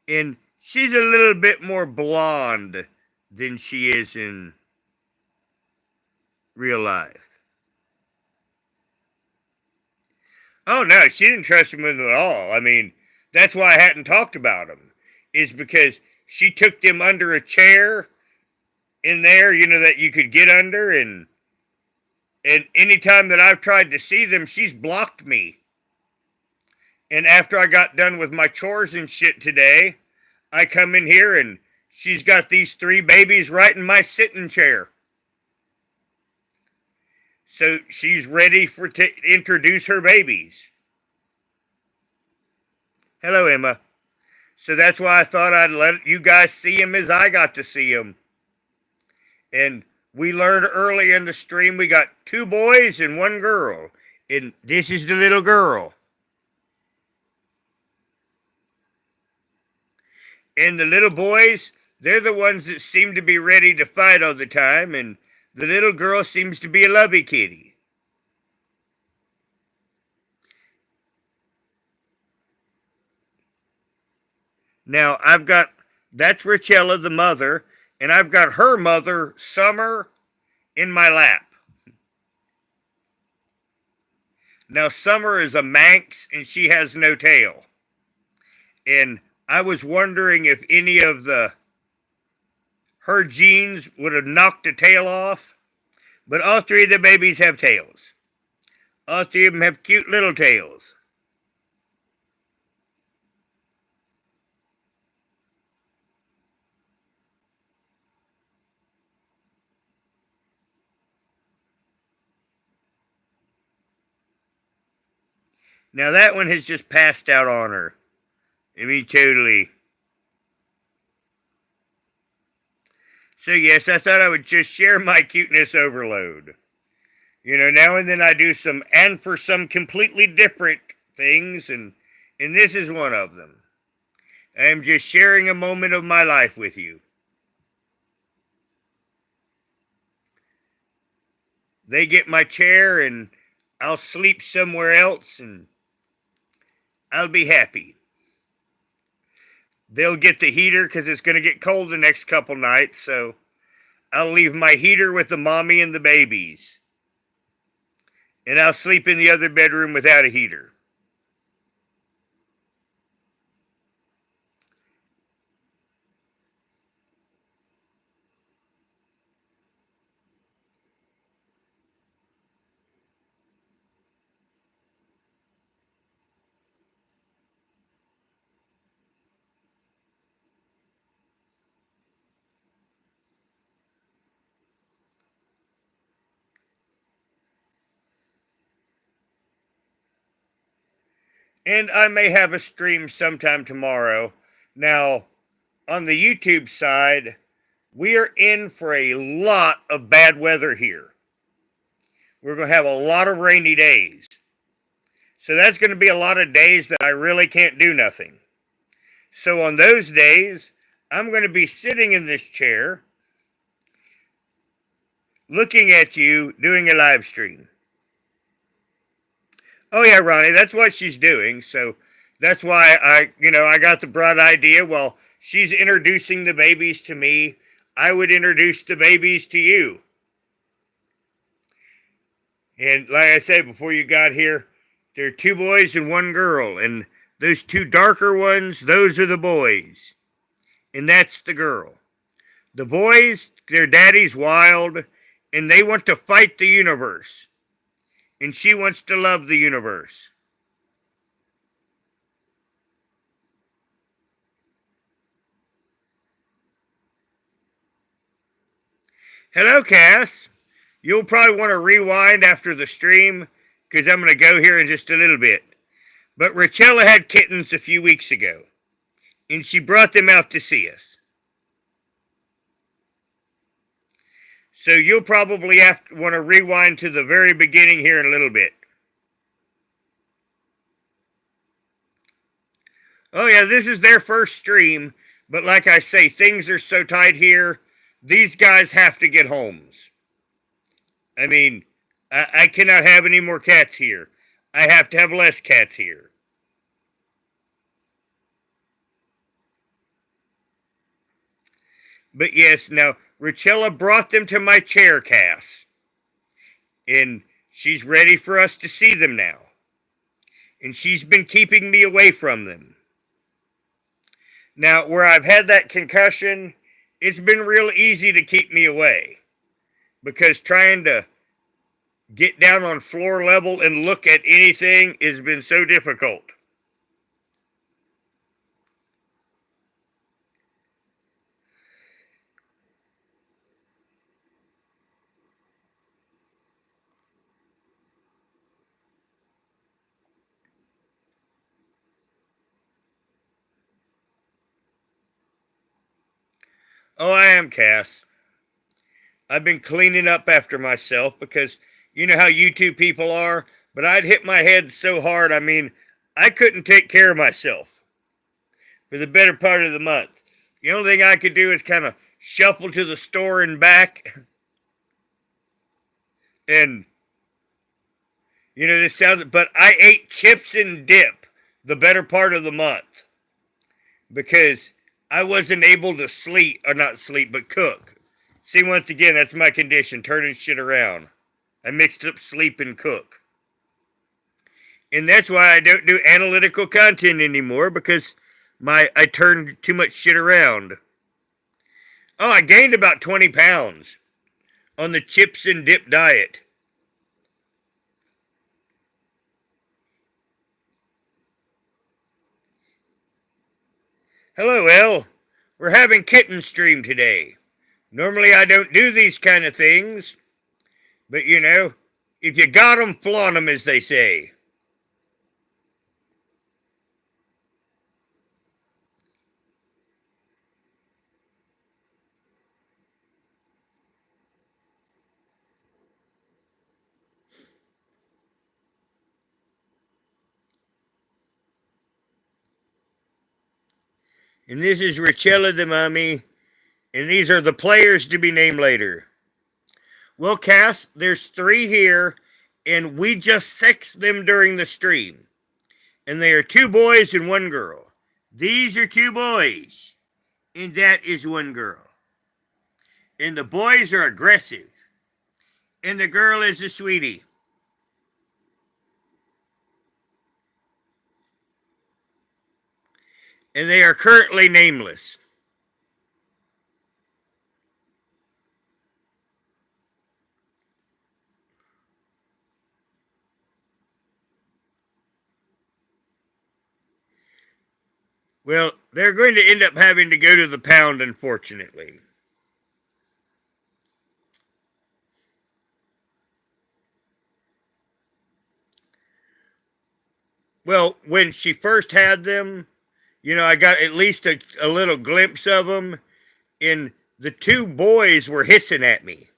And she's a little bit more blonde than she is in real life. Oh no, she didn't trust him with them at all. I mean, that's why I hadn't talked about him, is because she took them under a chair in there, that you could get under, and anytime that I've tried to see them, she's blocked me. And after I got done with my chores and shit today, I come in here and she's got these 3 babies right in my sitting chair. So she's ready to introduce her babies. Hello, Emma. So that's why I thought I'd let you guys see him as I got to see him. And we learned early in the stream we got 2 boys and 1 girl. And this is the little girl. And the little boys, they're the ones that seem to be ready to fight all the time. And the little girl seems to be a lovey kitty. Now, that's Richella, the mother, and I've got her mother, Summer, in my lap. Now, Summer is a Manx, and she has no tail. And I was wondering if any of her genes would have knocked a tail off, but all 3 of the babies have tails. All 3 of them have cute little tails. Now that one has just passed out on her. I mean, totally. So yes, I thought I would just share my cuteness overload. Now and then I do and for some completely different things, and this is one of them. I am just sharing a moment of my life with you. They get my chair, and I'll sleep somewhere else, and I'll be happy. They'll get the heater because it's going to get cold the next couple nights, so I'll leave my heater with the mommy and the babies. And I'll sleep in the other bedroom without a heater. And I may have a stream sometime tomorrow. Now, on the YouTube side, we are in for a lot of bad weather here. We're going to have a lot of rainy days. So that's going to be a lot of days that I really can't do nothing. So on those days, I'm going to be sitting in this chair, looking at you doing a live stream. Oh yeah, Ronnie, that's what she's doing. So that's why I got the broad idea. Well, she's introducing the babies to me. I would introduce the babies to you. And like I said before you got here, there are two boys and one girl, and those two darker ones, those are the boys, and that's the girl. The boys, their daddy's wild, and they want to fight the universe, and she wants to love the universe. Hello, Cass. You'll probably want to rewind after the stream because I'm going to go here in just a little bit. But Richella had kittens a few weeks ago, and she brought them out to see us. So you'll probably have to want to rewind to the very beginning here in a little bit. Oh, yeah, this is their first stream, but like I say, things are so tight here, these guys have to get homes. I mean, I cannot have any more cats here. I have to have less cats here. But yes, now Richella brought them to my chair, Cass. And she's ready for us to see them now. And she's been keeping me away from them. Now, where I've had that concussion, it's been real easy to keep me away. Because trying to get down on floor level and look at anything has been so difficult. Oh, I am, Cass. I've been cleaning up after myself because you know how YouTube people are, but I'd hit my head so hard, I mean, I couldn't take care of myself for the better part of the month. The only thing I could do is kind of shuffle to the store and back. And, this sounds, but I ate chips and dip the better part of the month because I wasn't able to sleep, or not sleep, but cook. See, once again, that's my condition, turning shit around. I mixed up sleep and cook. And that's why I don't do analytical content anymore because I turned too much shit around. Oh, I gained about 20 pounds on the chips and dip diet. Hello, Elle. We're having Kitten stream today. Normally I don't do these kind of things, but if you got 'em, flaunt 'em, as they say. And this is Richella the Mummy, and these are the players to be named later. Well, Cass, there's 3 here, and we just sexed them during the stream. And they are 2 boys and 1 girl. These are 2 boys, and that is 1 girl. And the boys are aggressive, and the girl is a sweetie. And they are currently nameless. Well, they're going to end up having to go to the pound, unfortunately. Well, when she first had them, I got at least a little glimpse of them, and the 2 boys were hissing at me.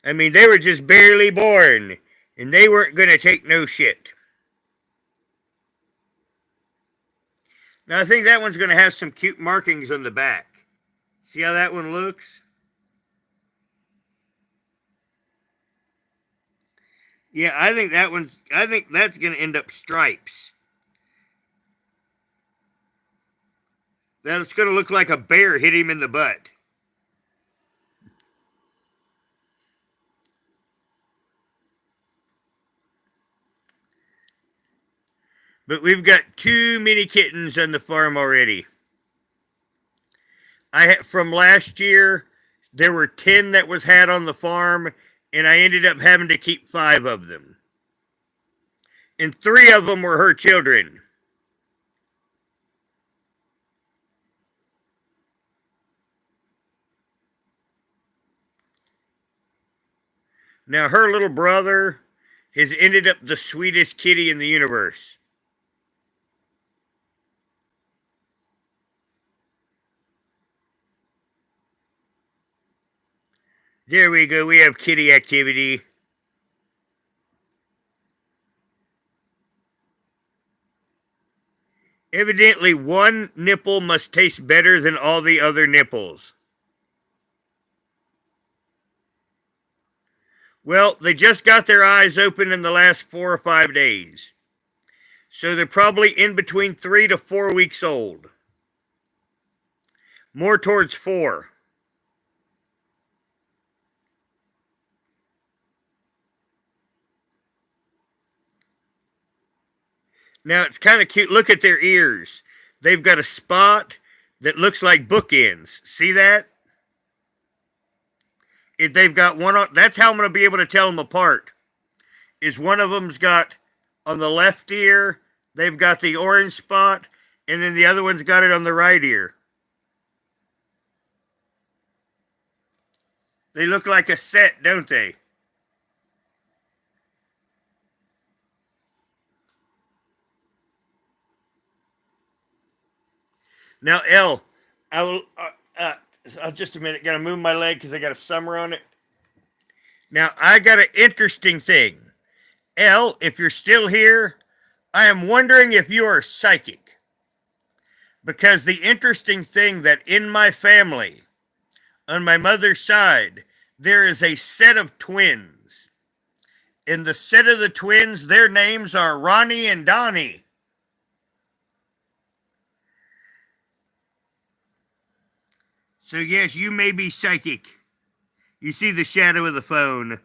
I mean, they were just barely born, and they weren't going to take no shit. Now, I think that one's going to have some cute markings on the back. See how that one looks? Yeah, I think that's going to end up stripes. That's going to look like a bear hit him in the butt. But we've got too many kittens on the farm already. From last year, there were 10 that was had on the farm, and I ended up having to keep 5 of them. And 3 of them were her children. Now, her little brother has ended up the sweetest kitty in the universe. There we go. We have kitty activity. Evidently, one nipple must taste better than all the other nipples. Well, they just got their eyes open in the last 4 or 5 days. So they're probably in between 3 to 4 weeks old. More towards 4. Now it's kind of cute. Look at their ears. They've got a spot that looks like bookends. See that? If they've got one on, that's how I'm going to be able to tell them apart. Is one of them's got on the left ear, they've got the orange spot, and then the other one's got it on the right ear. They look like a set, don't they? Now, L, I will. Just a minute. Got to move my leg because I got a summer on it. Now, I got an interesting thing. L, if you're still here, I am wondering if you are psychic. Because the interesting thing that in my family, on my mother's side, there is a set of twins. In the set of the twins, their names are Ronnie and Donnie. So, yes, you may be psychic. You see the shadow of the phone.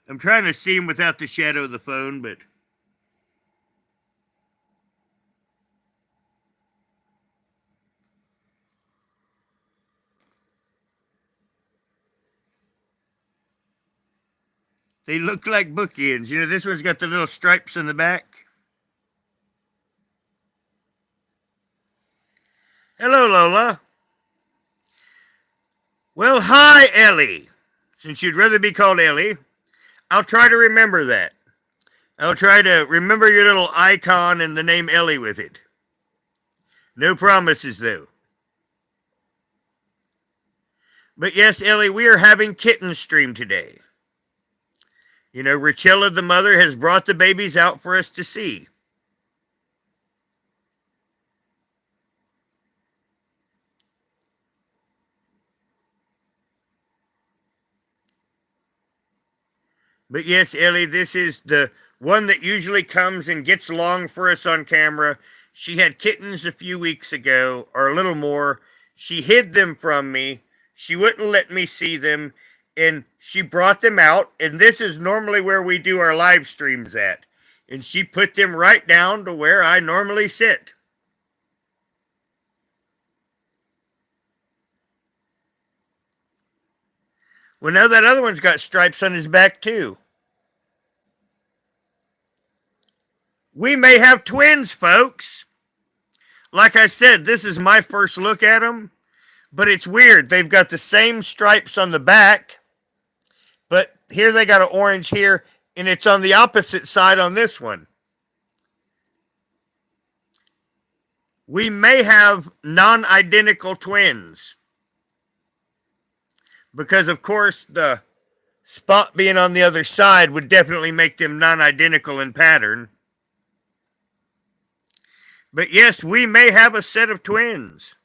I'm trying to see him without the shadow of the phone, but they look like bookends. You know, this one's got the little stripes on the back. Hello, Lola. Well, hi, Ellie. Since you'd rather be called Ellie, I'll try to remember that. I'll try to remember your little icon and the name Ellie with it. No promises, though. But yes, Ellie, we are having Kitten stream today. You know, Richella, the mother, has brought the babies out for us to see. But yes, Ellie, this is the one that usually comes and gets long for us on camera. She had kittens a few weeks ago, or a little more. She hid them from me. She wouldn't let me see them, and she brought them out. And this is normally where we do our live streams at. And she put them right down to where I normally sit. Well, now that other one's got stripes on his back, too. We may have twins, folks. Like I said, this is my first look at them, but it's weird. They've got the same stripes on the back, but here they got an orange here, and it's on the opposite side on this one. We may have non-identical twins because, of course, the spot being on the other side would definitely make them non-identical in pattern. But yes, we may have a set of twins.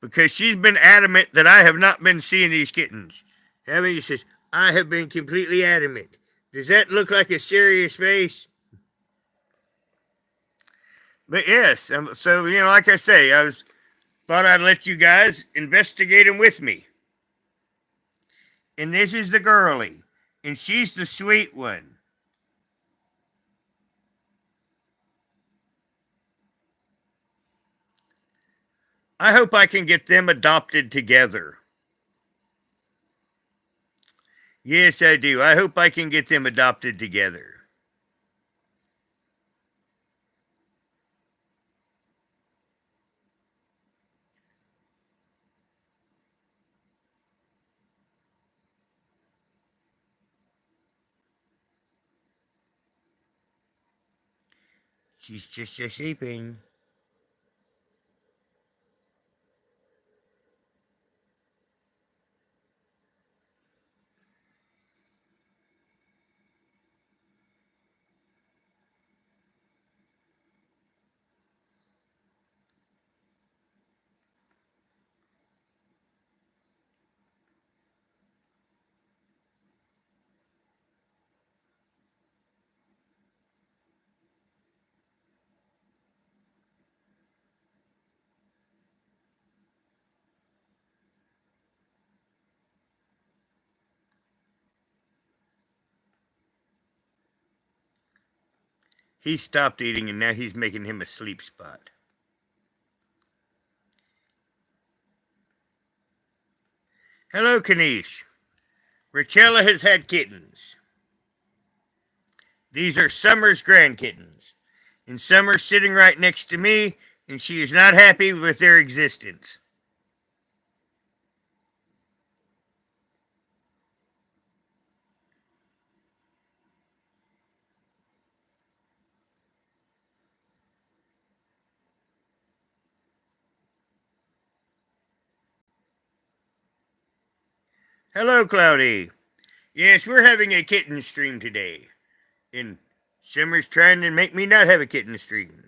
Because she's been adamant that I have not been seeing these kittens. Having says, I have been completely adamant. Does that look like a serious face? But yes, so like I say, thought I'd let you guys investigate them with me. And this is the girlie, and she's the sweet one. I hope I can get them adopted together. Yes, I do. I hope I can get them adopted together. She's just sleeping. He stopped eating and now he's making him a sleep spot. Hello, Kanish. Rachella has had kittens. These are Summer's grand kittens. And Summer's sitting right next to me, and she is not happy with their existence. Hello, Cloudy. Yes, we're having a kitten stream today. And Summer's trying to make me not have a kitten stream.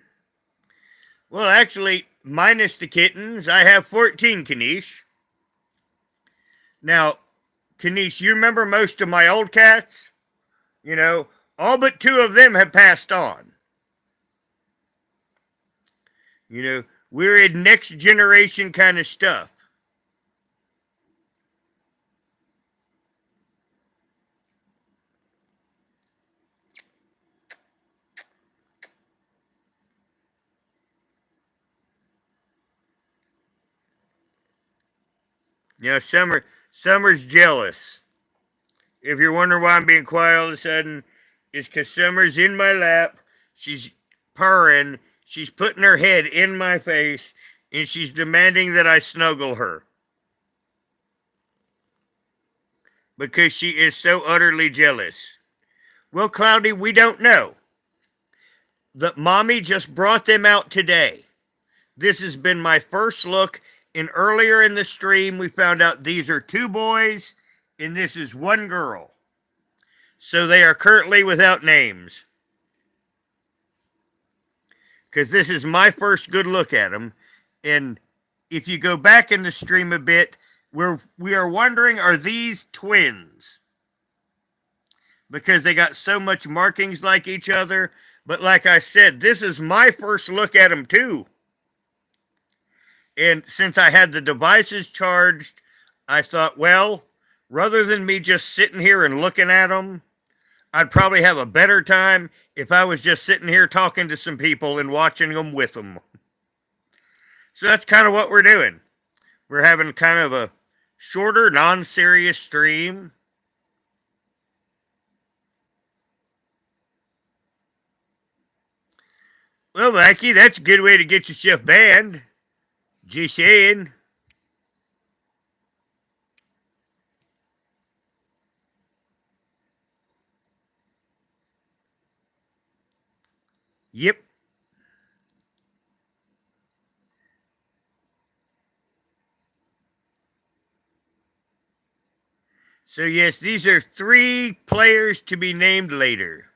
Well, actually, minus the kittens, I have 14, Kanish. Now, Kanish, you remember most of my old cats? All but two of them have passed on. We're in next generation kind of stuff. Summer's jealous. If you're wondering why I'm being quiet all of a sudden, it's because Summer's in my lap. She's purring. She's putting her head in my face, and she's demanding that I snuggle her because she is so utterly jealous. Well, Cloudy, we don't know. The mommy just brought them out today. This has been my first look, and earlier in the stream, we found out these are two boys, and this is one girl. So they are currently without names. Because this is my first good look at them. And if you go back in the stream a bit, we are wondering, are these twins? Because they got so much markings like each other. But like I said, this is my first look at them too. And since I had the devices charged, I thought, well, rather than me just sitting here and looking at them, I'd probably have a better time if I was just sitting here talking to some people and watching them with them. So that's kind of what we're doing. We're having kind of a shorter, non serious stream. Well, Mikey, that's a good way to get yourself banned. Just saying. Yep. So, yes, these are 3 players to be named later.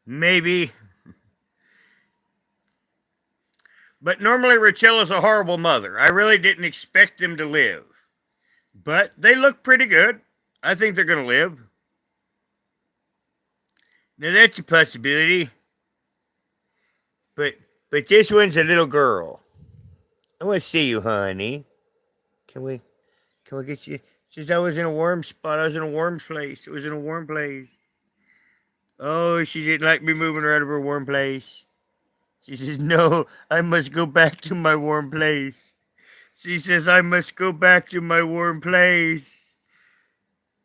maybe. But normally Rachella's a horrible mother. I really didn't expect them to live. But they look pretty good. I think they're going to live. Now that's a possibility. But but this one's a little girl. I want to see you, honey. Can we get you? Since I was in a warm spot, I was in a warm place. It was in a warm place. Oh, she didn't like me moving her out of her warm place. She says, "No, I must go back to my warm place." She says, "I must go back to my warm place."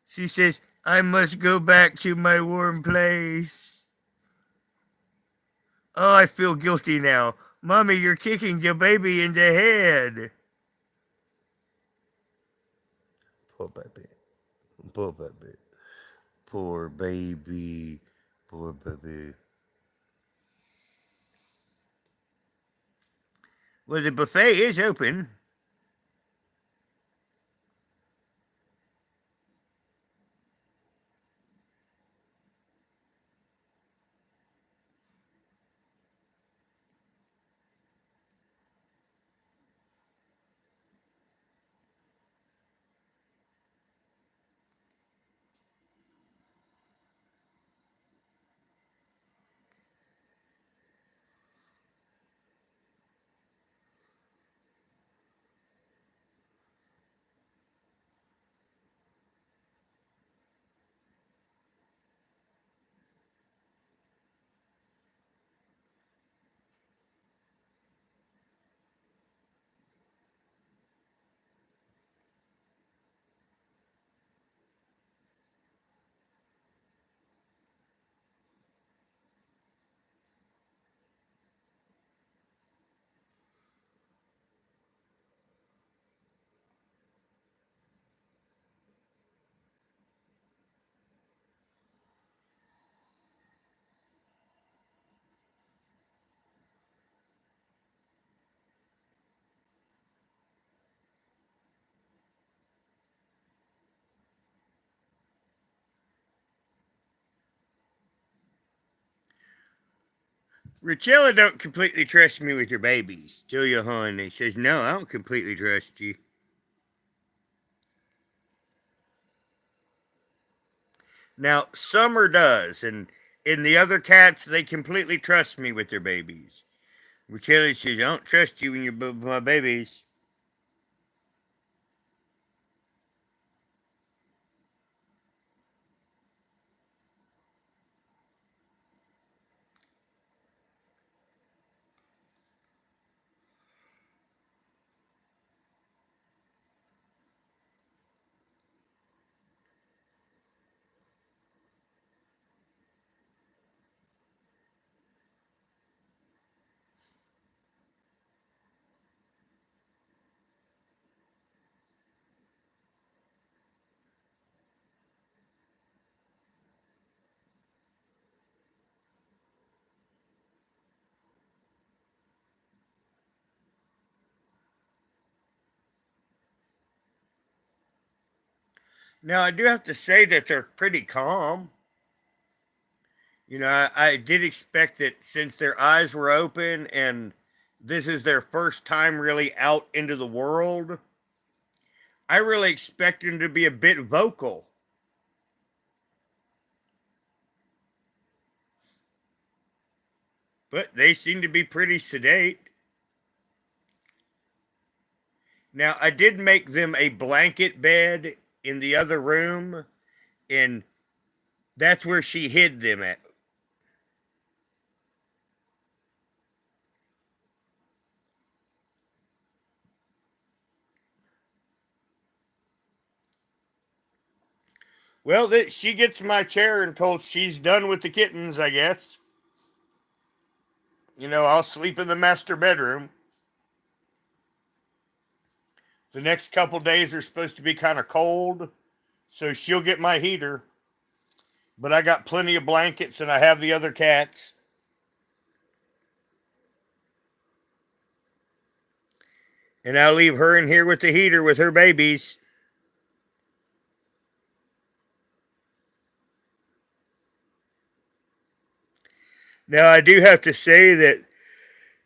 She says, "I must go back to my warm place." Oh, I feel guilty now. Mommy, you're kicking the baby in the head. Poor baby. Poor baby. Poor baby. Poor baby. Well, the buffet is open. Richella don't completely trust me with her babies, do you, honey? Says, no, I don't completely trust you. Now, Summer does, and in the other cats, they completely trust me with their babies. Richella says, I don't trust you when you're my babies. Now, I do have to say that they're pretty calm. I did expect that since their eyes were open and this is their first time really out into the world, I really expect them to be a bit vocal. But they seem to be pretty sedate. Now, I did make them a blanket bed in the other room, and that's where she hid them at. Well, she gets my chair until she's done with the kittens, I guess. I'll sleep in the master bedroom. The next couple days are supposed to be kind of cold, so she'll get my heater. But I got plenty of blankets and I have the other cats. And I'll leave her in here with the heater with her babies. Now, I do have to say that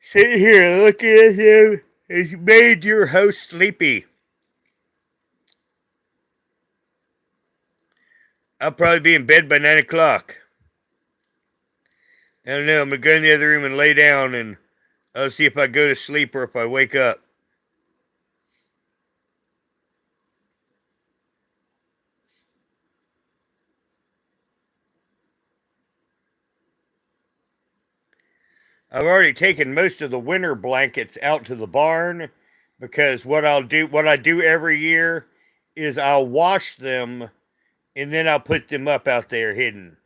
sitting here looking at him has made your host sleepy. I'll probably be in bed by 9 o'clock. I don't know. I'm going to go in the other room and lay down, and I'll see if I go to sleep or if I wake up. I've already taken most of the winter blankets out to the barn because what I do every year is I'll wash them and then I'll put them up out there hidden.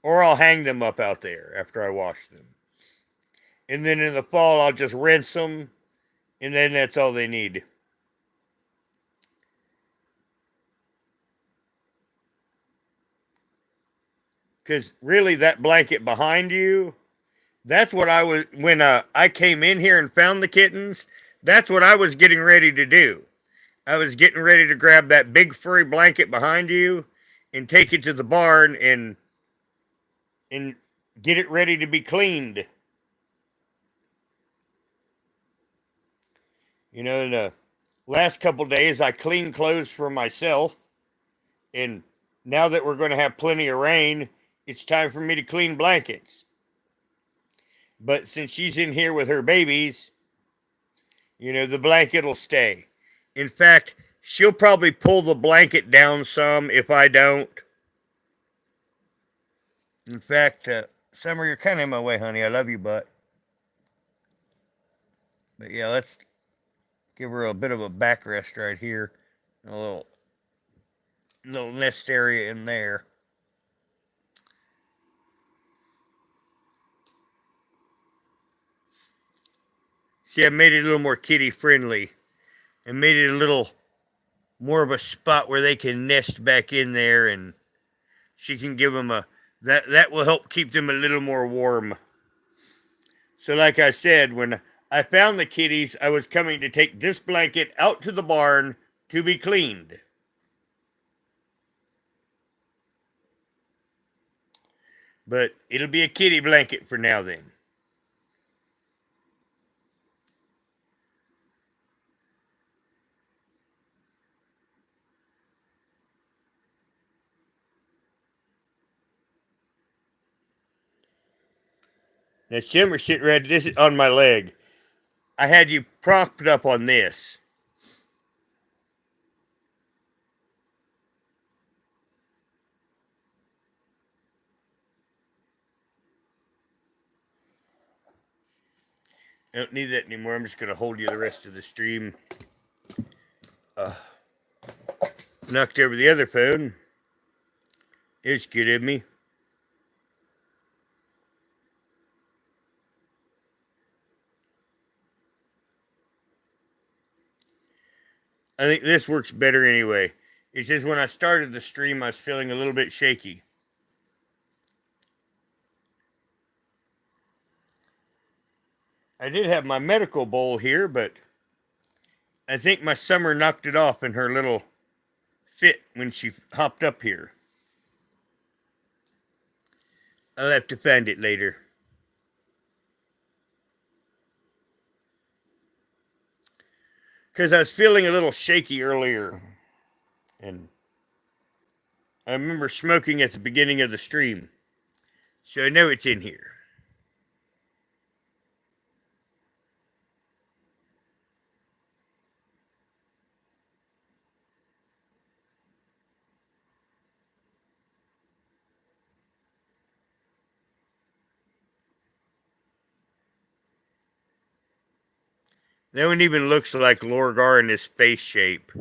Or I'll hang them up out there after I wash them. And then in the fall, I'll just rinse them, and then that's all they need. Because really, that blanket behind you, that's what I was, when I came in here and found the kittens, that's what I was getting ready to do. I was getting ready to grab that big furry blanket behind you and take it to the barn and get it ready to be cleaned. You know, the last couple days I cleaned clothes for myself, and now that we're going to have plenty of rain, it's time for me to clean blankets. But since she's in here with her babies, you know, the blanket will stay. In fact, she'll probably pull the blanket down some if I don't. In fact, Summer, you're kind of in my way, honey. I love you, but yeah, let's give her a bit of a backrest right here. A little nest area in there. See, I made it a little more kitty friendly and made it a little more of a spot where they can nest back in there, and she can give them a that will help keep them a little more warm. So like I said, when I found the kitties, I was coming to take this blanket out to the barn to be cleaned. But it'll be a kitty blanket for now then. Now Shimmer's sitting right this is on my leg. I had you propped up on this. I don't need that anymore. I'm just going to hold you the rest of the stream. Knocked over the other phone. It's good of me. I think this works better anyway. It's just when I started the stream, I was feeling a little bit shaky. I did have my medical bowl here, but I think my Summer knocked it off in her little fit when she hopped up here. I'll have to find it later. Because I was feeling a little shaky earlier. And I remember smoking at the beginning of the stream. So I know it's in here. That one even looks like Lorgar in his face shape.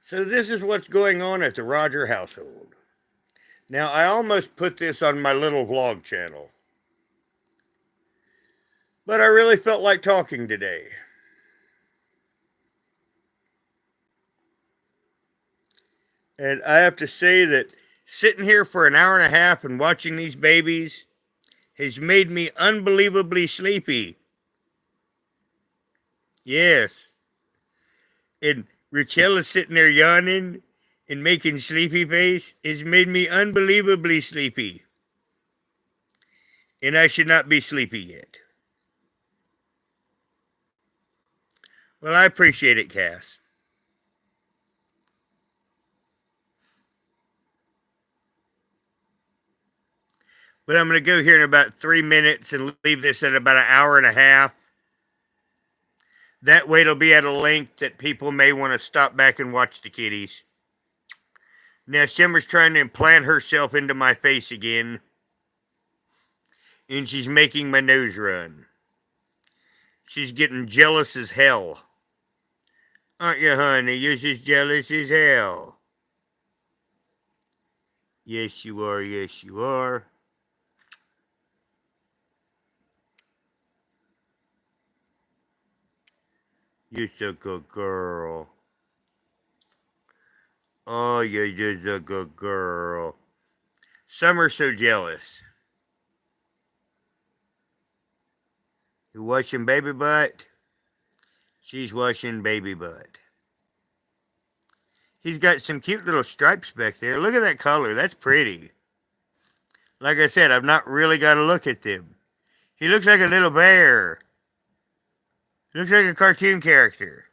So this is what's going on at the Roger household. Now, I almost put this on my little vlog channel, but I really felt like talking today. And I have to say that sitting here for an hour and a half and watching these babies has made me unbelievably sleepy. Yes. And Richella sitting there yawning and making sleepy face has made me unbelievably sleepy. And I should not be sleepy yet. Well, I appreciate it, Cass. But I'm going to go here in about 3 minutes and leave this at about an hour and a half. That way it'll be at a length that people may want to stop back and watch the kitties. Now, Simmer's trying to implant herself into my face again. And she's making my nose run. She's getting jealous as hell. Aren't you, honey? You're just jealous as hell. Yes, you are. Yes, you are. You're such a good girl. Oh, you're just a good girl. Summer's so jealous. You washing baby butt? She's washing baby butt. He's got some cute little stripes back there. Look at that color. That's pretty. Like I said, I've not really got to look at them. He looks like a little bear. He looks like a cartoon character.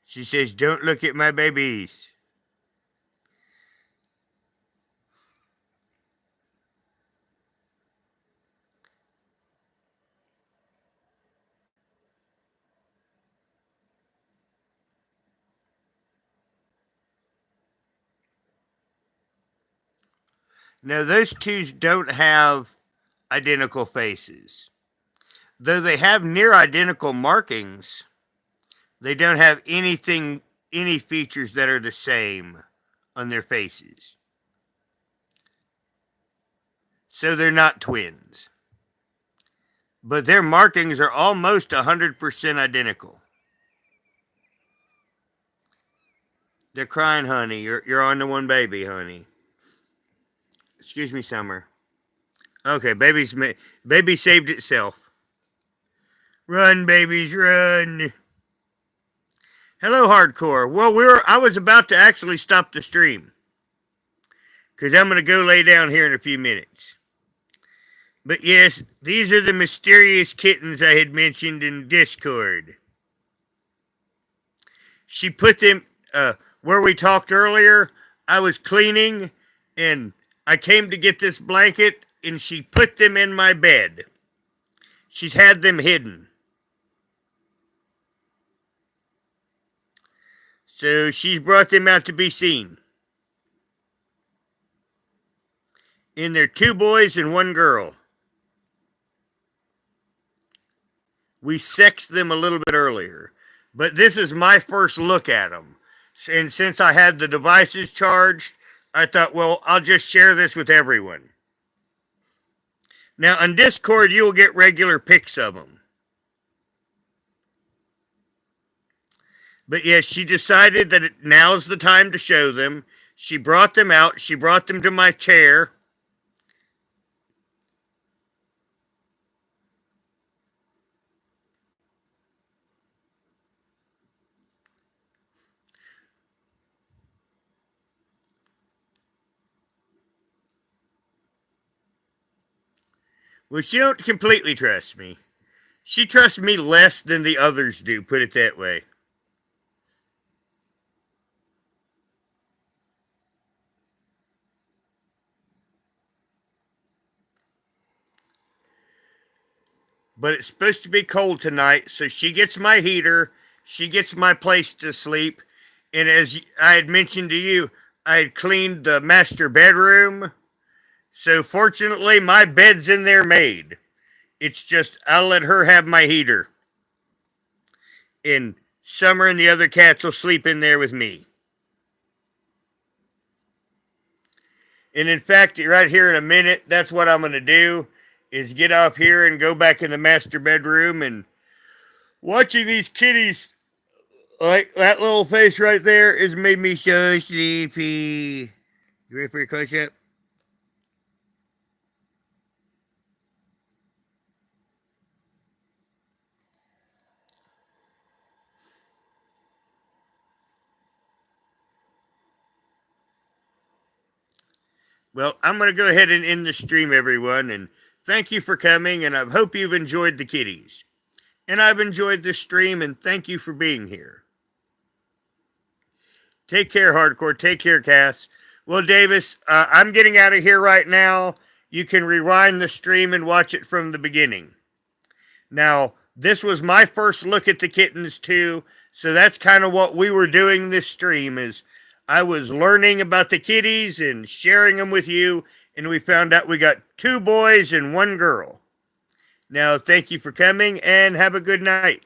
She says, "Don't look at my babies." Now, those two don't have identical faces. Though they have near identical markings, they don't have any features that are the same on their faces. So they're not twins. But their markings are almost 100% identical. They're crying, honey. You're on to one baby, honey. Excuse me, Summer. Okay, baby saved itself. Run, babies, run. Hello, hardcore. Well, I was about to actually stop the stream because I'm going to go lay down here in a few minutes. But yes, these are the mysterious kittens I had mentioned in Discord. She put them where we talked earlier. I was cleaning and I came to get this blanket and she put them in my bed. She's had them hidden. So she's brought them out to be seen. And they're two boys and one girl. We sexed them a little bit earlier. But this is my first look at them. And since I had the devices charged, I thought, well, I'll just share this with everyone. Now, on Discord, you will get regular pics of them. But yes, she decided that now's the time to show them. She brought them out. She brought them to my chair. Well, she don't completely trust me. She trusts me less than the others do, put it that way. but it's supposed to be cold tonight, so she gets my heater, she gets my place to sleep, and as I had mentioned to you, I had cleaned the master bedroom, so fortunately my bed's in there made. It's just I'll let her have my heater, and Summer and the other cats will sleep in there with me. And in fact, right here in a minute, that's what I'm going to do is get off here and go back in the master bedroom and watching these kitties like that little face right there has made me so sleepy. You ready for your close up? Well, I'm going to go ahead and end the stream, everyone, and thank you for coming, and I hope you've enjoyed the kitties. And I've enjoyed this stream, and thank you for being here. Take care, Hardcore. Take care, Cass. Well, Davis, I'm getting out of here right now. You can rewind the stream and watch it from the beginning. Now, this was my first look at the kittens, too, so that's kind of what we were doing this stream is I was learning about the kitties and sharing them with you, and we found out we got 2 boys and 1 girl. Now, thank you for coming, and have a good night.